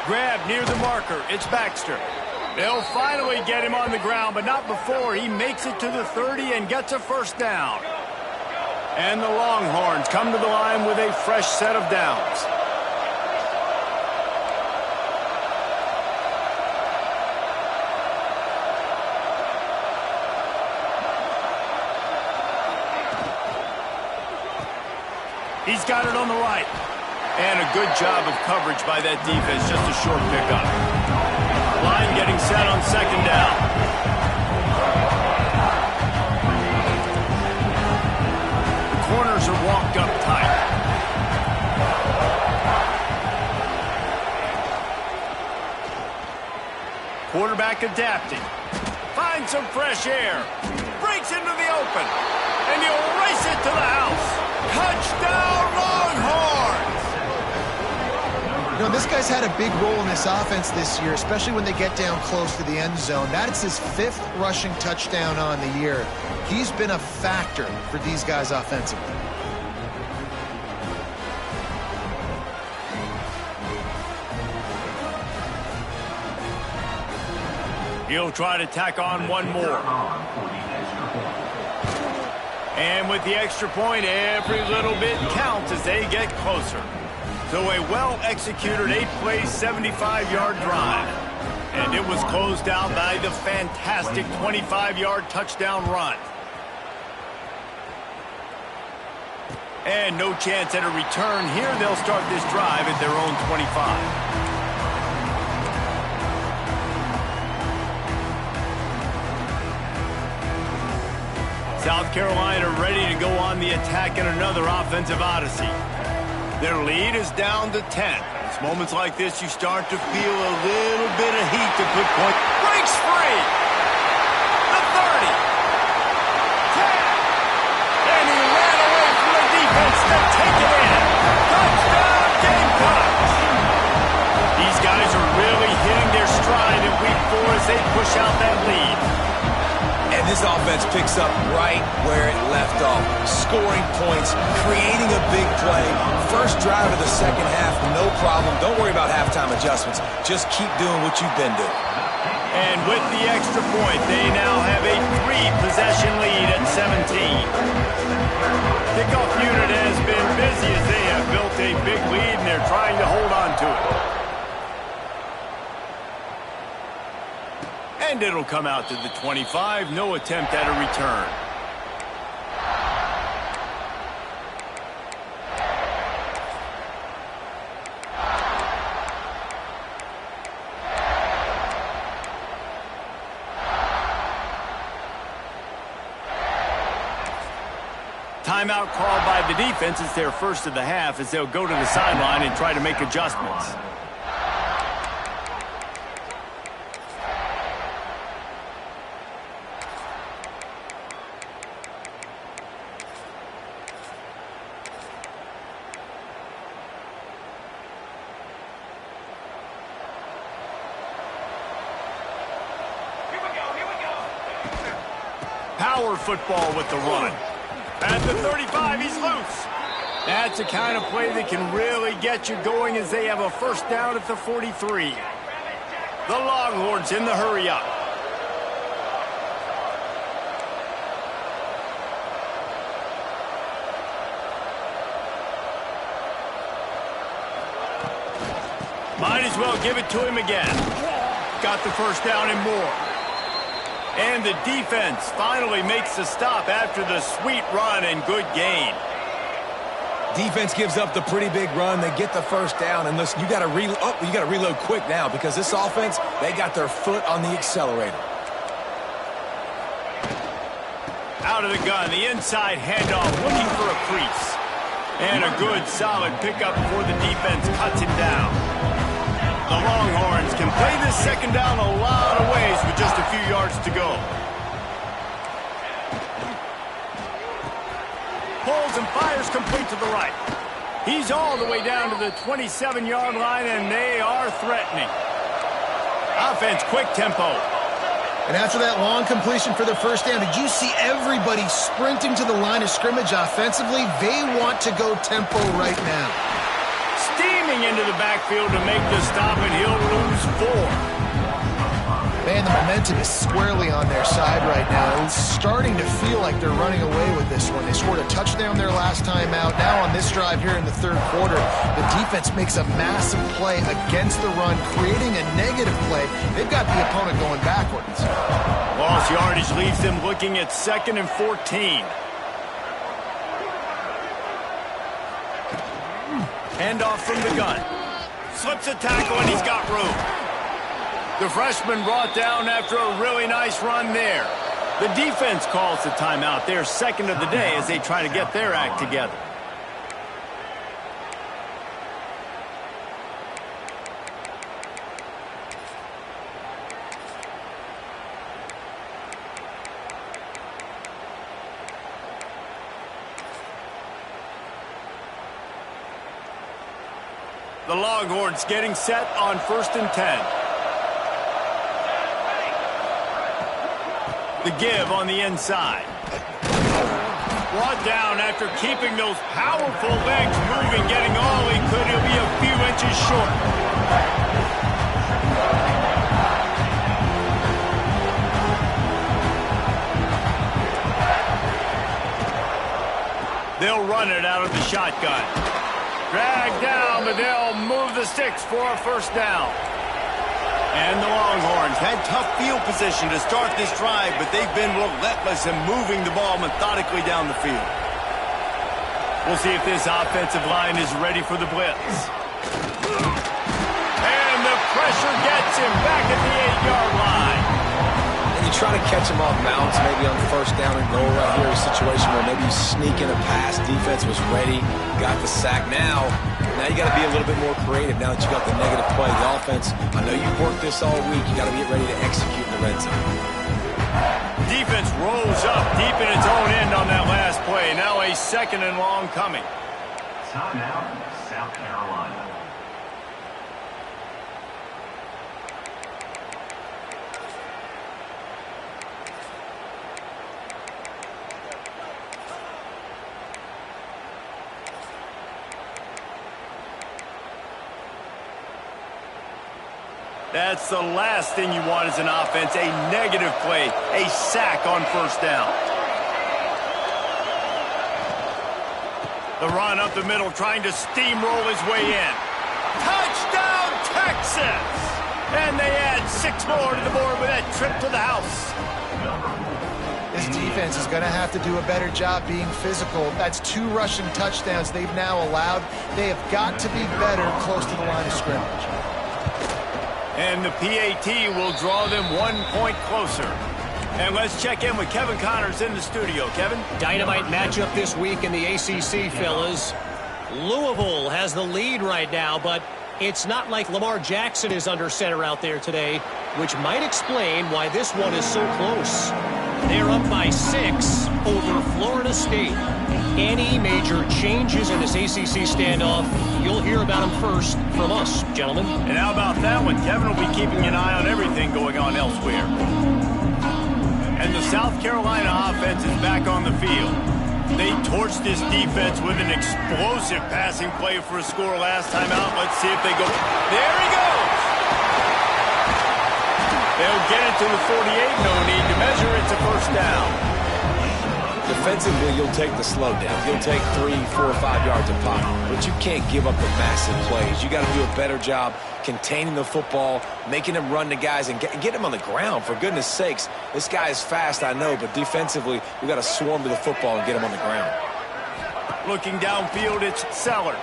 Grab near the marker, it's Baxter. They'll finally get him on the ground, but not before he makes it to the 30 and gets a first down. And the Longhorns come to the line with a fresh set of downs. He's got it on the right. And a good job of coverage by that defense. Just a short pickup. Line getting set on second down. The corners are walked up tight. Quarterback adapting. Finds some fresh air. Breaks into the open. And he'll race it to the house. Touchdown, Longhorns! You know, this guy's had a big role in this offense this year, especially when they get down close to the end zone. That's his 5th rushing touchdown on the year. He's been a factor for these guys offensively. He'll try to tack on one more. And with the extra point, every little bit counts as they get closer. So a well-executed 8-play, 75-yard drive. And it was closed out by the fantastic 25-yard touchdown run. And no chance at a return here. They'll start this drive at their own 25. South Carolina ready to go on the attack in another offensive odyssey. Their lead is down to 10. It's moments like this you start to feel a little bit of heat to put point. Breaks free! The 30! 10! And he ran away from the defense to take it in. Touchdown, Gamecocks! He These guys are really hitting their stride in week 4 as they push out that lead. And this offense picks up right where it left off. Scoring points, creating a big play. First drive of the second half, no problem. Don't worry about halftime adjustments. Just keep doing what you've been doing. And with the extra point, they now have a 3-possession lead at 17. Kickoff unit has been busy as they have built a big lead, and they're trying to hold on to it. And it'll come out to the 25. No attempt at a return. Timeout called by the defense. It's their first of the half as they'll go to the sideline and try to make adjustments. Power football with the run. At the 35, he's loose. That's the kind of play that can really get you going as they have a first down at the 43. The Longhorns in the hurry up. Might as well give it to him again. Got the first down and more. And the defense finally makes the stop after the sweet run and good gain. Defense gives up the pretty big run. They get the first down. And listen, you got to reload quick now because this offense, they got their foot on the accelerator. Out of the gun, the inside handoff, looking for a crease. And a good, solid pickup before the defense cuts him down. The Longhorns can play this second down a lot of ways with just a few yards to go. Pulls and fires complete to the right. He's all the way down to the 27-yard line, and they are threatening. Offense, quick tempo. And after that long completion for the first down, did you see everybody sprinting to the line of scrimmage offensively? They want to go tempo right now. Steaming into the backfield to make the stop, and he'll lose 4. Man, the momentum is squarely on their side right now. It's starting to feel like they're running away with this one. They scored a touchdown their last time out. Now on this drive here in the third quarter, the defense makes a massive play against the run, creating a negative play. They've got the opponent going backwards. Lost yardage leaves them looking at 2nd and 14. Handoff from the gun. Slips a tackle, and he's got room. The freshman brought down after a really nice run there. The defense calls the timeout. Their second of the day as they try to get their act together. The Longhorns getting set on 1st and 10. The give on the inside. Brought down after keeping those powerful legs moving, getting all he could. He'll be a few inches short. They'll run it out of the shotgun. Drag down, but they'll move the sticks for a first down. And the Longhorns had tough field position to start this drive, but they've been relentless in moving the ball methodically down the field. We'll see if this offensive line is ready for the blitz. And the pressure gets him back at the 8-yard line. And you try to catch him off balance, maybe on 1st down and goal right here, a situation where maybe you sneak in a pass, defense was ready, got the sack. Now you got to be a little bit more creative now that you got the negative play. The offense, I know you've worked this all week. You got to get ready to execute in the red zone. Defense rolls up deep in its own end on that last play. Now a 2nd and long coming. Timeout, South Carolina. That's the last thing you want as an offense, a negative play, a sack on first down. The run up the middle, trying to steamroll his way in. Touchdown, Texas! And they add 6 more to the board with that trip to the house. This defense is going to have to do a better job being physical. That's 2 rushing touchdowns they've now allowed. They have got to be better close to the line of scrimmage. And the PAT will draw them 1 point closer. And let's check in with Kevin Connors in the studio. Kevin? Dynamite matchup this week in the ACC, fellas. Louisville has the lead right now, but it's not like Lamar Jackson is under center out there today, which might explain why this one is so close. They're up by 6 over Florida State. Any major changes in this ACC standoff, you'll hear about them first from us, gentlemen. And how about that one? Kevin will be keeping an eye on everything going on elsewhere. And the South Carolina offense is back on the field. They torched this defense with an explosive passing play for a score last time out. Let's see if they go. There he goes! They'll get it to the 48. No need to measure. It's a first down. Defensively, you'll take the slowdown. You'll take 3, 4, 5 yards of pop. But you can't give up the massive plays. You got to do a better job containing the football, making them run the guys, and get them on the ground. For goodness sakes, this guy is fast, I know, but defensively, we got to swarm to the football and get him on the ground. Looking downfield, it's Sellers.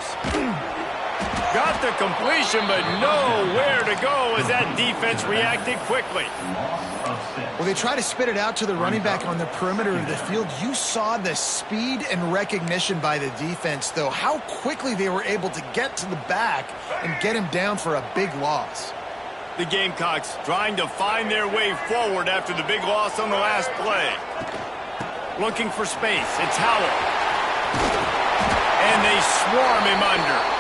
Got the completion, but nowhere to go as that defense reacted quickly. Well, they try to spit it out to the running back on the perimeter of the field. You saw the speed and recognition by the defense, though, how quickly they were able to get to the back and get him down for a big loss. The Gamecocks trying to find their way forward after the big loss on the last play. Looking for space. It's Howell. And they swarm him under.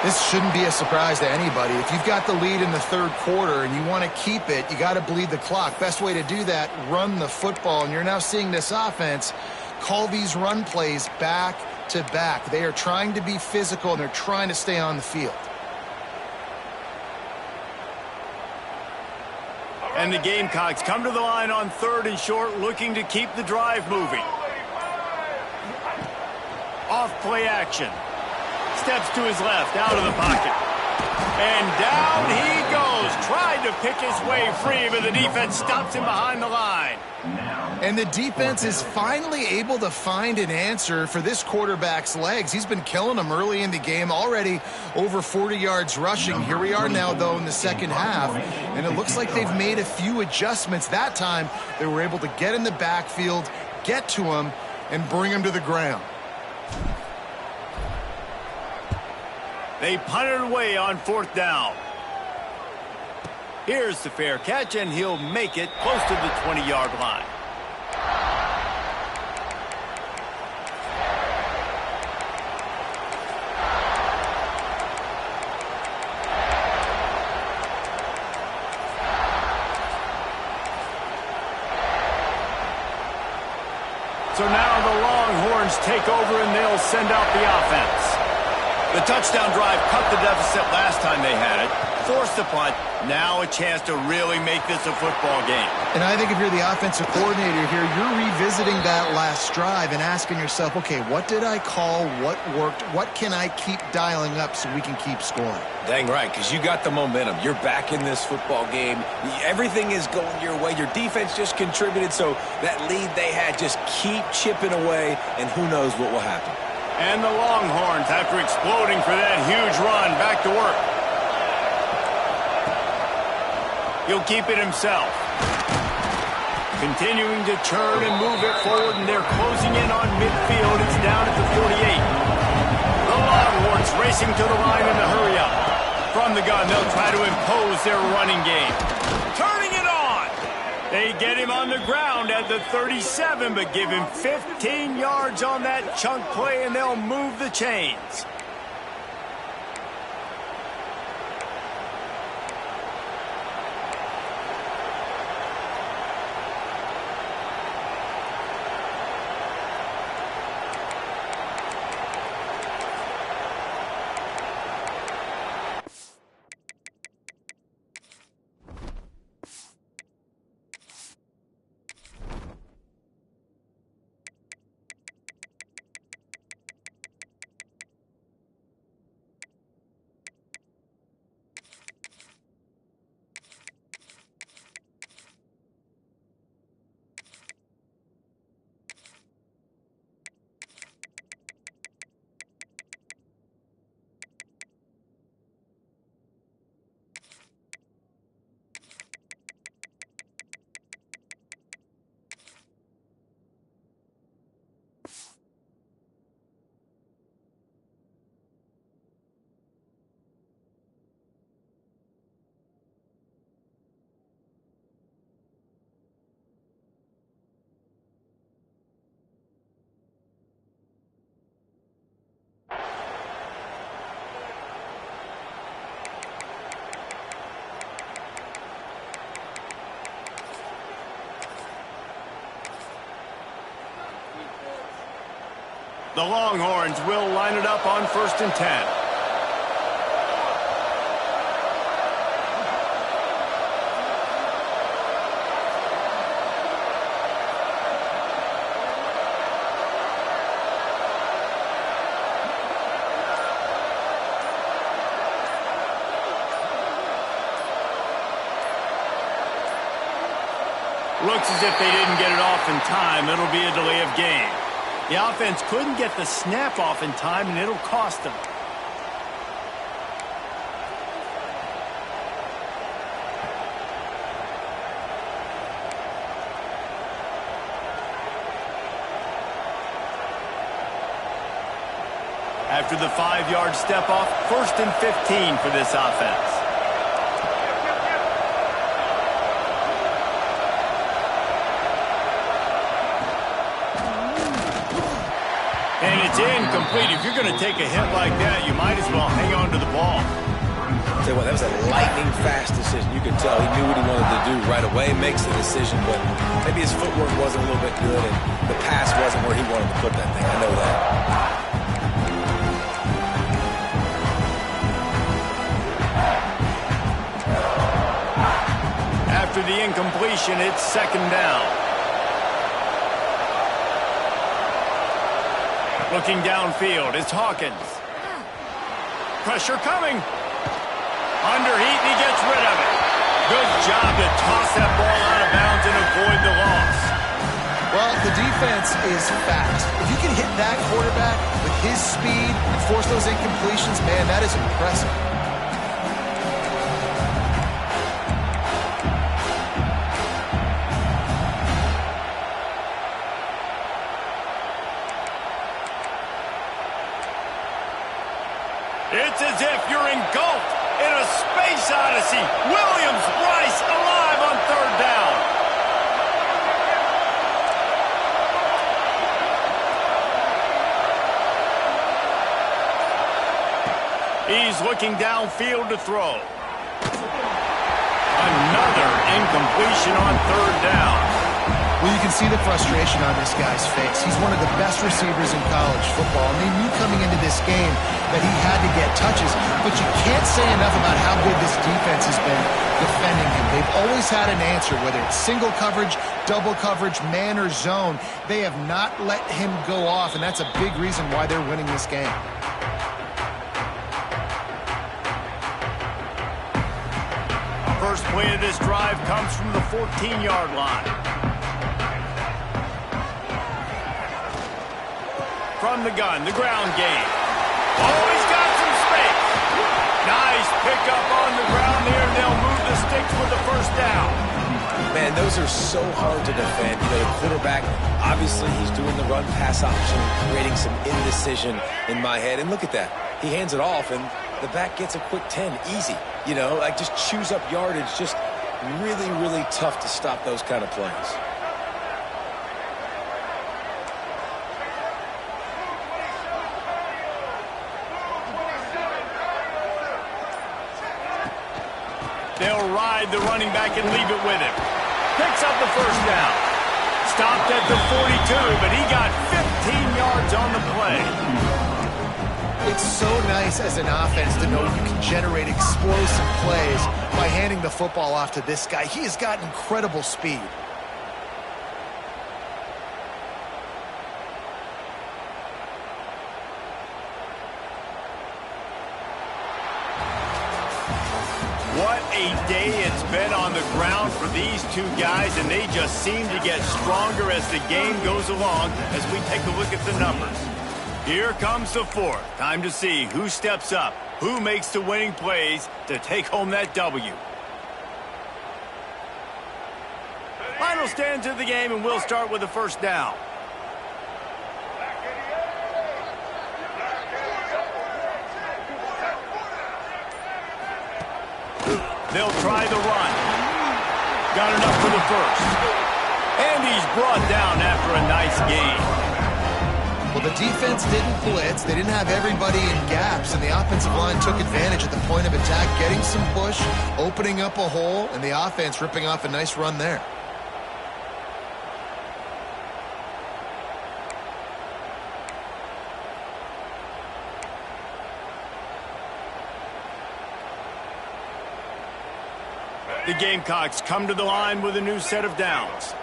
This shouldn't be a surprise to anybody. If you've got the lead in the third quarter and you want to keep it, you got to bleed the clock. Best way to do that, run the football. And you're now seeing this offense call these run plays back to back. They are trying to be physical, and they're trying to stay on the field. And the Gamecocks come to the line on 3rd and short, looking to keep the drive moving. Off play action. Steps to his left, out of the pocket. And down he goes. Tried to pick his way free, but the defense stops him behind the line. And the defense is finally able to find an answer for this quarterback's legs. He's been killing them early in the game, already over 40 yards rushing. Here we are now, though, in the second half, and it looks like they've made a few adjustments. That time, they were able to get in the backfield, get to him, and bring him to the ground. They punted away on 4th down. Here's the fair catch, and he'll make it close to the 20-yard line. So now the Longhorns take over, and they'll send out the offense. The touchdown drive cut the deficit last time they had it, forced the punt. Now a chance to really make this a football game. And I think if you're the offensive coordinator here, you're revisiting that last drive and asking yourself, okay, what did I call? What worked? What can I keep dialing up so we can keep scoring? Dang right, because you got the momentum. You're back in this football game. Everything is going your way. Your defense just contributed, so that lead they had, just keep chipping away, and who knows what will happen. And the Longhorns, after exploding for that huge run, back to work. He'll keep it himself. Continuing to churn and move it forward, and they're closing in on midfield. It's down at the 48. The Longhorns racing to the line in the hurry up. From the gun, they'll try to impose their running game. Turning it on! They get him on the ground at the 37, but give him 15 yards on that chunk play, and they'll move the chains. The Longhorns will line it up on 1st and 10. Looks as if they didn't get it off in time. It'll be a delay of game. The offense couldn't get the snap off in time, and it'll cost them. After the 5-yard step off, 1st and 15 for this offense. And it's incomplete. If you're going to take a hit like that, you might as well hang on to the ball. Tell you what, that was a lightning-fast decision. You could tell he knew what he wanted to do right away, makes the decision, but maybe his footwork wasn't a little bit good, and the pass wasn't where he wanted to put that thing. I know that. After the incompletion, it's 2nd down. Looking downfield, it's Hawkins. Pressure coming. Underheat, and he gets rid of it. Good job to toss that ball out of bounds and avoid the loss. Well, the defense is fast. If you can hit that quarterback with his speed and force those incompletions, man, that is impressive. It's as if you're engulfed in a space odyssey. Williams-Brice alive on 3rd down. He's looking downfield to throw. Another incompletion on 3rd down. Well, you can see the frustration on this guy's face. He's one of the best receivers in college football, and they knew coming into this game that he had to get touches, but you can't say enough about how good this defense has been defending him. They've always had an answer, whether it's single coverage, double coverage, man or zone. They have not let him go off, and that's a big reason why they're winning this game. First play of this drive comes from the 14-yard line. From the gun, the ground game. Oh, he's got some space. Nice pickup on the ground there, and they'll move the sticks with the 1st down. Man, those are so hard to defend. You know, the quarterback, obviously he's doing the run-pass option, creating some indecision in my head. And look at that. He hands it off, and the back gets a quick 10. Easy. You know, like just chews up yardage. Just really, really tough to stop those kind of plays. They'll ride the running back and leave it with him. Picks up the 1st down. Stopped at the 42, but he got 15 yards on the play. It's so nice as an offense to know you can generate explosive plays by handing the football off to this guy. He has got incredible speed. What a day it's been on the ground for these two guys, and they just seem to get stronger as the game goes along as we take a look at the numbers. Here comes the 4th. Time to see who steps up, who makes the winning plays to take home that W. Final stands of the game, and we'll start with the 1st down. They'll try the run. Got enough for the 1st. And he's brought down after a nice gain. Well, the defense didn't blitz. They didn't have everybody in gaps, and the offensive line took advantage at the point of attack, getting some push, opening up a hole, and the offense ripping off a nice run there. The Gamecocks come to the line with a new set of downs.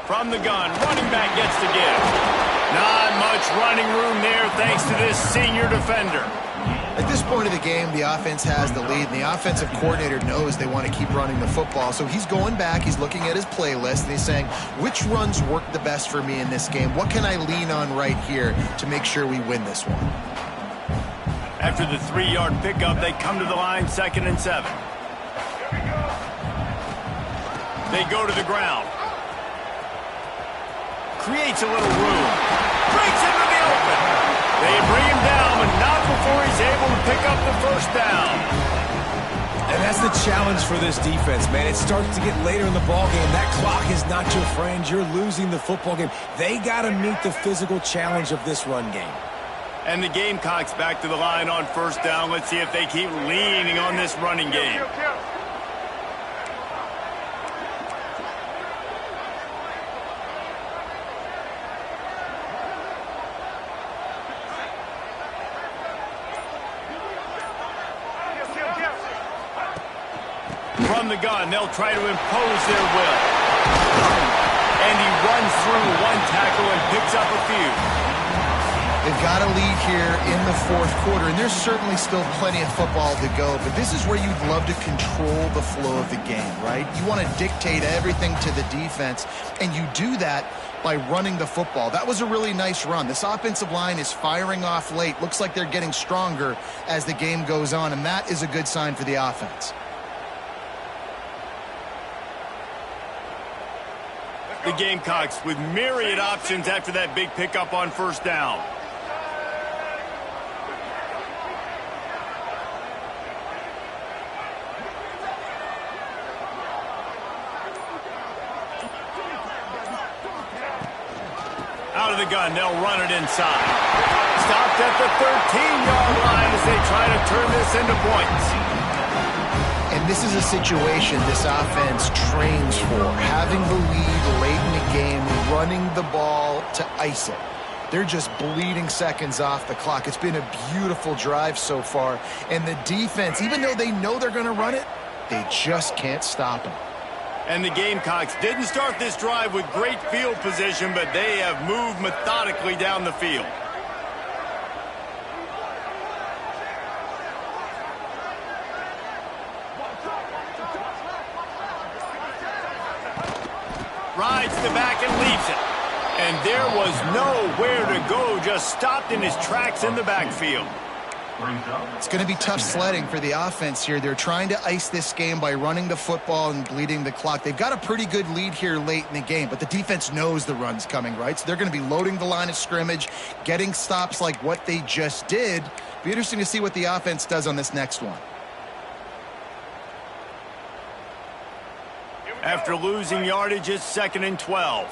From the gun, running back gets the give. Not much running room there thanks to this senior defender. At this point of the game, the offense has the lead, and the offensive coordinator knows they want to keep running the football. So he's going back, he's looking at his playlist, and he's saying, which runs work the best for me in this game? What can I lean on right here to make sure we win this one? After the 3-yard pickup, they come to the line 2nd and 7. They go to the ground. Creates a little room. Breaks into the open. They bring him down, but not before he's able to pick up the first down. And that's the challenge for this defense, man. It starts to get later in the ballgame. That clock is not your friend. You're losing the football game. They got to meet the physical challenge of this run game. And the Gamecocks back to the line on first down. Let's see if they keep leaning on this running game. From the gun, they'll try to impose their will. And he runs through one tackle and picks up a few. They've got a lead here in the fourth quarter, and there's certainly still plenty of football to go, but this is where you'd love to control the flow of the game, right? You want to dictate everything to the defense, and you do that by running the football. That was a really nice run. This offensive line is firing off late. Looks like they're getting stronger as the game goes on, and that is a good sign for the offense. The Gamecocks with myriad options after that big pickup on first down. Out of the gun, they'll run it inside. Stopped at the 13-yard line as they try to turn this into points. And this is a situation this offense trains for. Having the lead late in the game, running the ball to ice it. They're just bleeding seconds off the clock. It's been a beautiful drive so far. And the defense, even though they know they're going to run it, they just can't stop them. And the Gamecocks didn't start this drive with great field position, but they have moved methodically down the field. Rides the back and leaves it. And there was nowhere to go, just stopped in his tracks in the backfield. It's going to be tough sledding for the offense here. They're trying to ice this game by running the football and bleeding the clock. They've got a pretty good lead here late in the game, but the defense knows the run's coming, right? So they're going to be loading the line of scrimmage, getting stops like what they just did. Be interesting to see what the offense does on this next one. After losing yardage, it's 2nd and 12.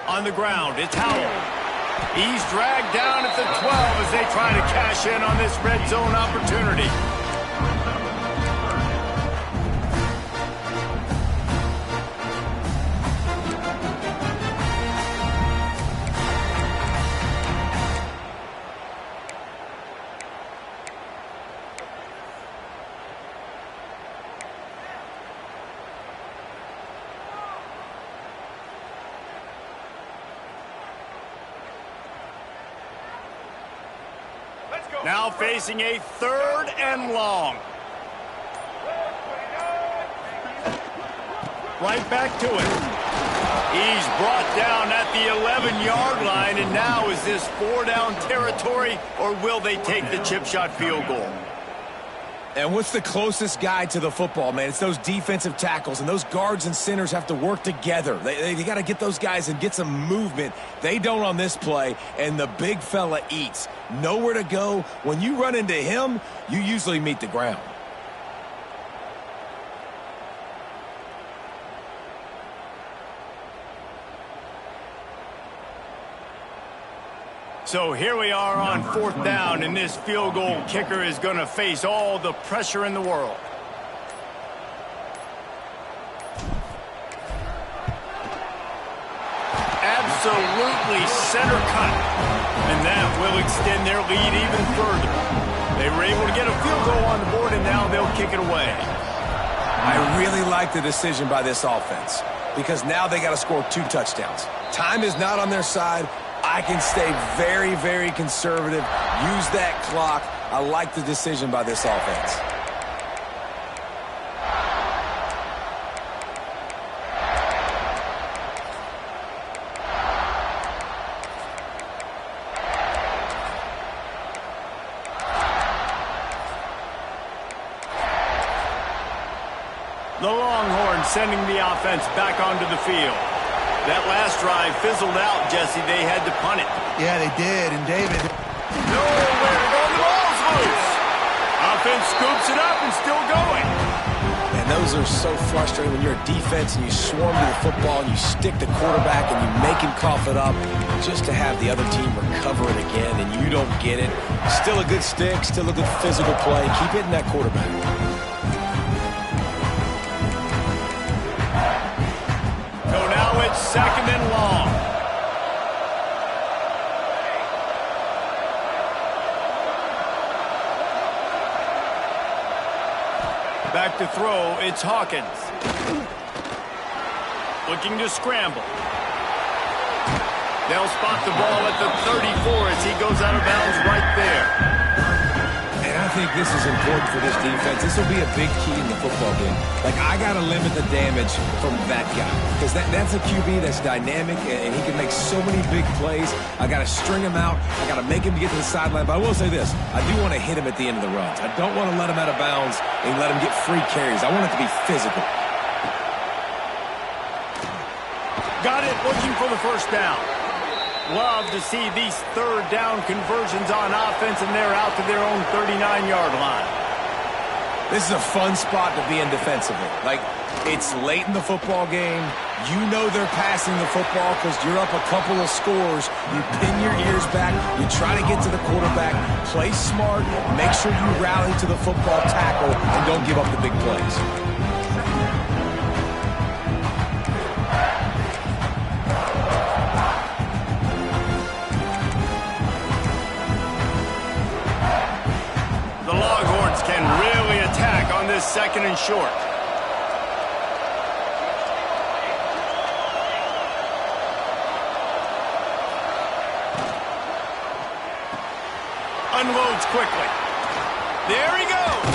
On the ground, it's Howell. He's dragged down at the 12 as they try to cash in on this red zone opportunity. Now facing a 3rd and long. Right back to it. He's brought down at the 11-yard line, and now is this 4-down territory, or will they take the chip shot field goal? And what's the closest guy to the football, man? It's those defensive tackles, and those guards and centers have to work together. They got to get those guys and get some movement. They don't on this play, and the big fella eats. Nowhere to go. When you run into him, you usually meet the ground. So here we are on 4th down, and this field goal kicker is going to face all the pressure in the world. Absolutely center cut. And that will extend their lead even further. They were able to get a field goal on the board, and now they'll kick it away. I really like the decision by this offense because now they got to score 2 touchdowns. Time is not on their side. I can stay very, very conservative, use that clock. I like the decision by this offense. The Longhorns sending the offense back onto the field. That last drive fizzled out, Jesse. They had to punt it. Yeah, they did. And David, Nowhere to go. The ball's loose. Offense scoops it up and still going. And those are so frustrating when you're a defense and you swarm to the football and you stick the quarterback and you make him cough it up just to have the other team recover it again and you don't get it. Still a good stick, still a good physical play. Keep hitting that quarterback. So now it's 2nd and long. Back to throw, it's Hawkins. Looking to scramble. They'll spot the ball at the 34 as he goes out of bounds right there. And I think this is important for this defense. This will be a big key in the football game. Like, I got to limit the damage from that guy. Because that's a QB that's dynamic, and he can make so many big plays. I got to string him out. I got to make him get to the sideline. But I will say this. I do want to hit him at the end of the runs. I don't want to let him out of bounds and let him get free carries. I want it to be physical. Got it, looking for the 1st down. Love to see these 3rd down conversions on offense, and they're out to their own 39-yard line. This is a fun spot to be in defensively. Like, it's late in the football game. You know they're passing the football because you're up a couple of scores. You pin your ears back. You try to get to the quarterback. Play smart. Make sure you rally to the football tackle and don't give up the big plays. The Longhorns can really attack on this 2nd and short. Unloads quickly. There he goes.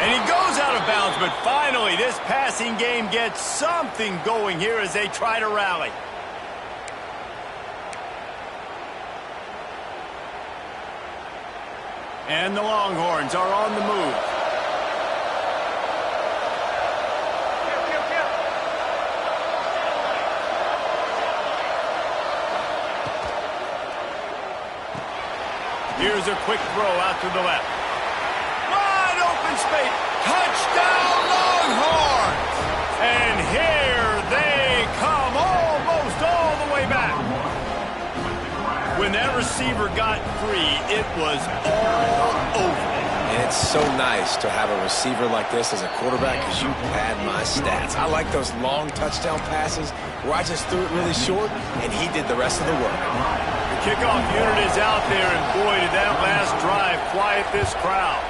And he goes out of bounds, but finally this passing game gets something going here as they try to rally. And the Longhorns are on the move. Here's a quick throw out to the left. Wide open space. Touchdown Longhorns! And here they come almost all the way back. When that receiver got free, it was all over. And it's so nice to have a receiver like this as a quarterback because you pad my stats. I like those long touchdown passes where I just threw it really short and he did the rest of the work. The kickoff unit is out there, and boy, did that last drive quiet this crowd.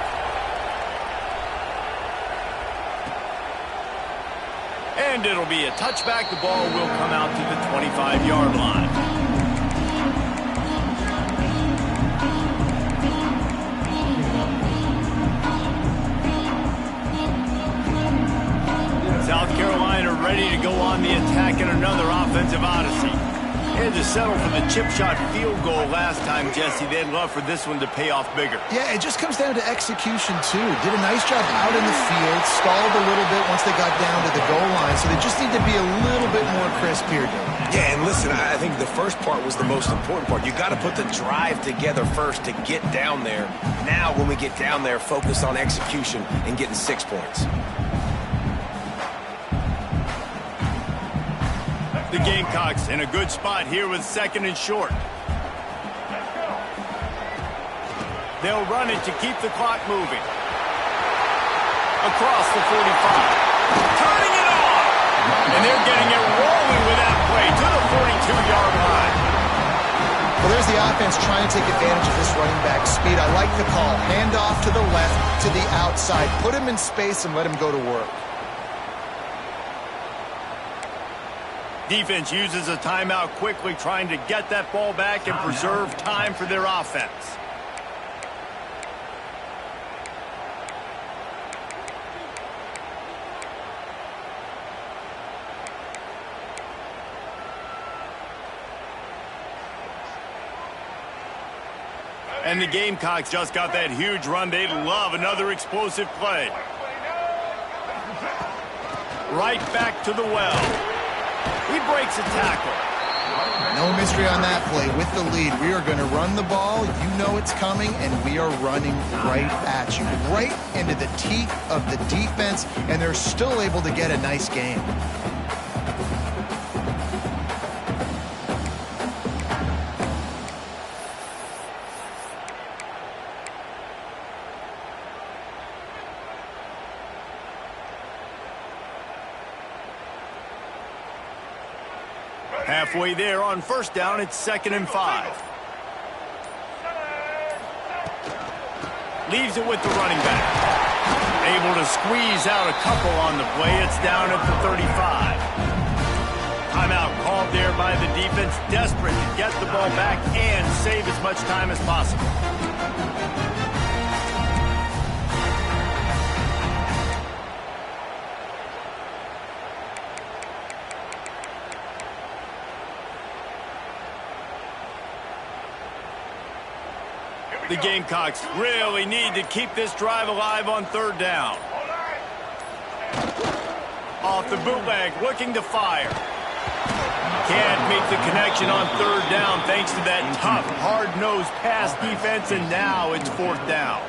And it'll be a touchback. The ball will come out to the 25-yard line. South Carolina ready to go on the attack in another offensive odyssey. They had to settle for the chip shot field goal last time, Jesse. They'd love for this one to pay off bigger. yeah, it just comes down to execution, too. Did a nice job out in the field, stalled a little bit once they got down to the goal line, so they just need to be a little bit more crisp here, Dave. Yeah, and listen, I think the first part was the most important part. You got to put the drive together first to get down there. Now, when we get down there, focus on execution and getting 6 points. The Gamecocks in a good spot here with 2nd and short. They'll run it to keep the clock moving. Across the 45. Turning it on! And they're getting it rolling with that play to the 42-yard line. Well, there's the offense trying to take advantage of this running back speed. I like the call. Hand off to the left, to the outside. Put him in space and let him go to work. Defense uses a timeout quickly, trying to get that ball back and preserve time for their offense. And the Gamecocks just got that huge run. They'd love another explosive play. Right back to the well. He breaks a tackle. No mystery on that play. With the lead, we are going to run the ball. You know it's coming, and we are running right at you. Right into the teeth of the defense, and they're still able to get a nice game. Halfway there on first down, it's 2nd and 5. Leaves it with the running back. Able to squeeze out a couple on the play. It's down at the 35. Timeout called there by the defense, desperate to get the ball back and save as much time as possible. The Gamecocks really need to keep this drive alive on 3rd down. Off the bootleg, looking to fire. Can't make the connection on 3rd down thanks to that tough, hard-nosed pass defense, and now it's 4th down.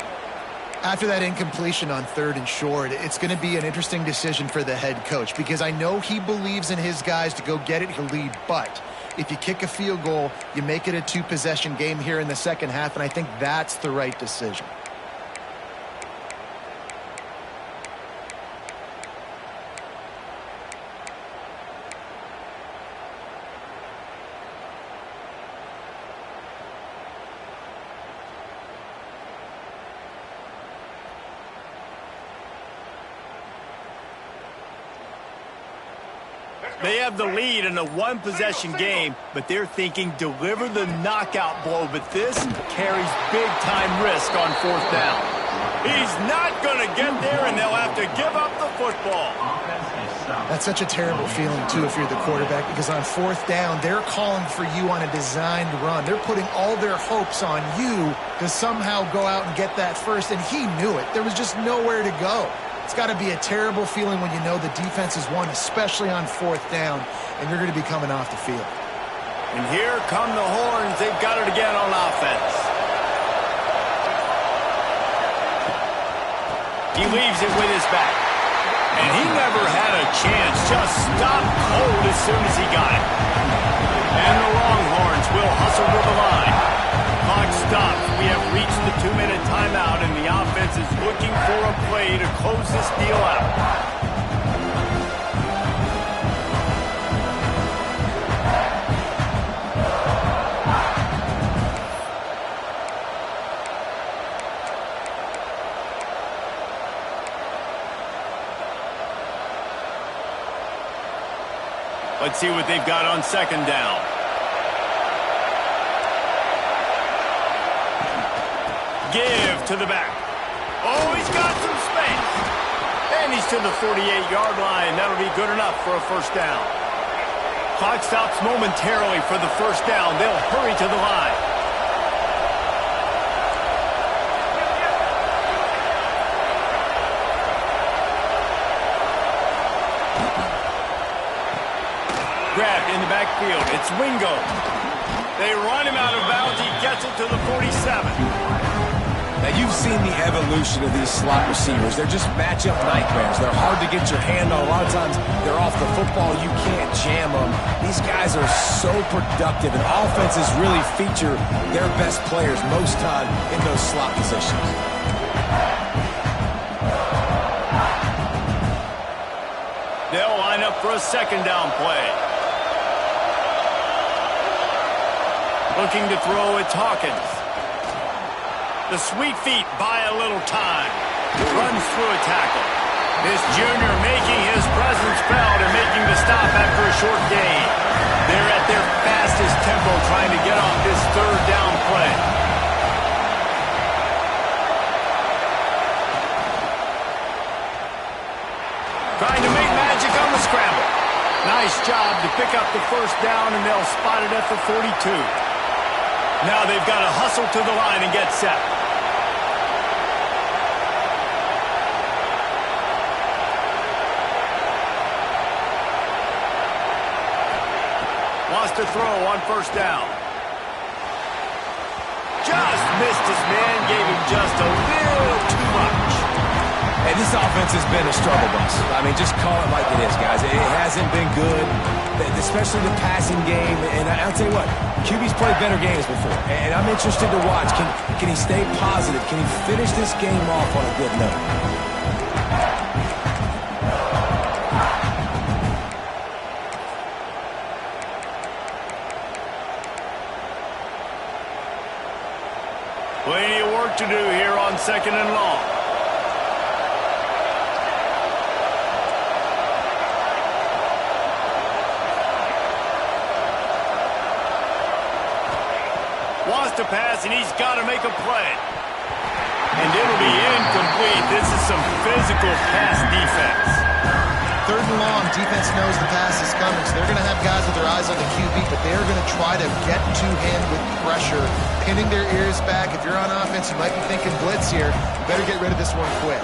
After that incompletion on 3rd and short, it's going to be an interesting decision for the head coach because I know he believes in his guys to go get it, he'll lead, but if you kick a field goal, you make it a 2-possession game here in the second half, and I think that's the right decision. They have the lead in a 1-possession game, but they're thinking deliver the knockout blow, but this carries big-time risk on 4th down. He's not going to get there, and they'll have to give up the football. That's such a terrible feeling, too, if you're the quarterback, because on 4th down, they're calling for you on a designed run. They're putting all their hopes on you to somehow go out and get that first, and he knew it. There was just nowhere to go. It's got to be a terrible feeling when you know the defense has won, especially on 4th down, and you're going to be coming off the field. And here come the horns. They've got it again on offense. He leaves it with his back. And he never had a chance. Just stopped cold as soon as he got it. And the Longhorns will hustle to the line. Clock stops. We have reached the 2-minute timeout, and the offense is looking for a play to close this deal out. Let's see what they've got on 2nd down. Give to the back. Oh, he's got some space. And he's to the 48-yard line. That'll be good enough for a 1st down. Clock stops momentarily for the 1st down. They'll hurry to the line. Grabbed in the backfield. It's Wingo. They run him out of bounds. He gets it to the 47. Now, you've seen the evolution of these slot receivers. They're just matchup nightmares. They're hard to get your hand on. A lot of times, they're off the football. You can't jam them. These guys are so productive, and offenses really feature their best players most time in those slot positions. They'll line up for a second down play. Looking to throw, it's Hawkins. The sweet feet buy a little time. Runs through a tackle. This junior making his presence felt and making the stop after a short gain. They're at their fastest tempo trying to get off this third down play. Trying to make magic on the scramble. Nice job to pick up the first down, and they'll spot it at the 42. Now they've got to hustle to the line and get set. Wants to throw on first down. Just missed his man, gave him just a little too much. Hey, this offense has been a struggle bus. I mean, just call it like it is, guys. It hasn't been good, especially the passing game. And I'll tell you what, QB's played better games before. And I'm interested to watch. Can he stay positive? Can he finish this game off on a good note? Plenty of work to do here on second and long. Wants to pass, and he's got to make a play. And it'll be incomplete. This is some physical pass defense. Third and long, defense knows the pass is coming, so they're going to have guys with their eyes on the QB, but they're going to try to get to him with pressure, pinning their ears back. If you're on offense, you might be thinking blitz here. You better get rid of this one quick.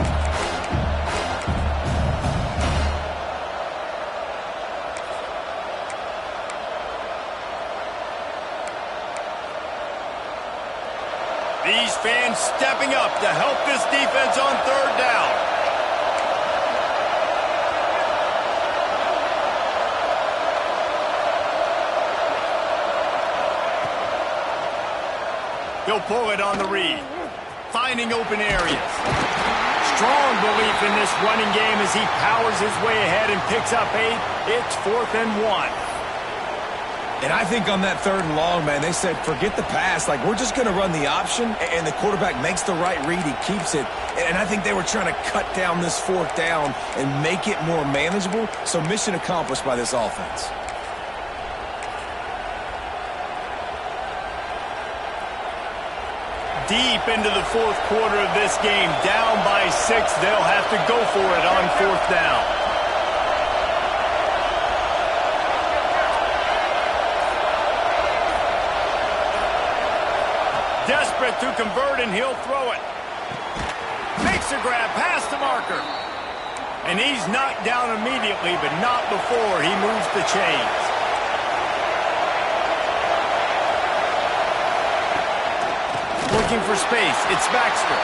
These fans stepping up to help this defense on third down. He'll pull it on the read. Finding open areas. Strong belief in this running game as he powers his way ahead and picks up 8. It's 4th and 1. And I think on that third and long, man, they said, forget the pass. Like, we're just going to run the option, and the quarterback makes the right read. He keeps it. And I think they were trying to cut down this 4th down and make it more manageable. So mission accomplished by this offense. Deep into the 4th quarter of this game, down by 6. They'll have to go for it on 4th down. Desperate to convert, and he'll throw it. Makes a grab past the marker. And he's knocked down immediately, but not before he moves the chains. Looking for space. It's Baxter.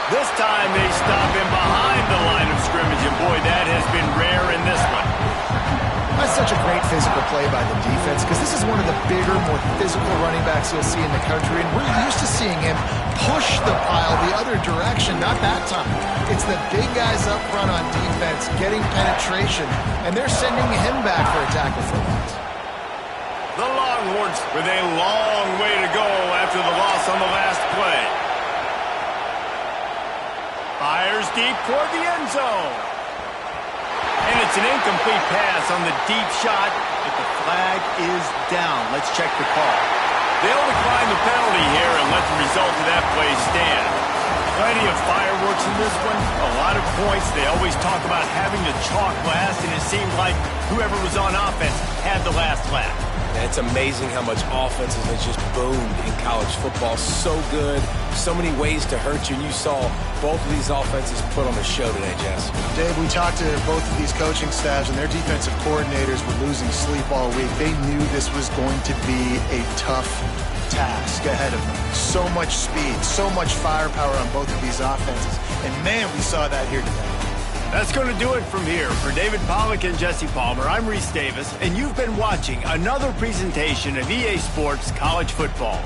This time they stop him behind the line of scrimmage, and boy, that has been rare in this one. That's such a great physical play by the defense because this is one of the bigger, more physical running backs you'll see in the country, and we're used to seeing him push the pile the other direction. Not that time. It's the big guys up front on defense getting penetration, and they're sending him back for a tackle for loss. The Longhorns with a long way to go after the loss on the last play. Fires deep toward the end zone. And it's an incomplete pass on the deep shot, but the flag is down. Let's check the call. They'll decline the penalty here and let the result of that play stand. Plenty of fireworks in this one. A lot of points. They always talk about having the chalk last, and it seemed like whoever was on offense had the last laugh. And it's amazing how much offenses have just boomed in college football. So good, so many ways to hurt you. And you saw both of these offenses put on the show today, Jess. Dave, we talked to both of these coaching staffs, and their defensive coordinators were losing sleep all week. They knew this was going to be a tough task ahead of them. So much speed, so much firepower on both of these offenses. And, man, we saw that here today. That's going to do it from here. For David Pollack and Jesse Palmer, I'm Reese Davis, and you've been watching another presentation of EA Sports College Football.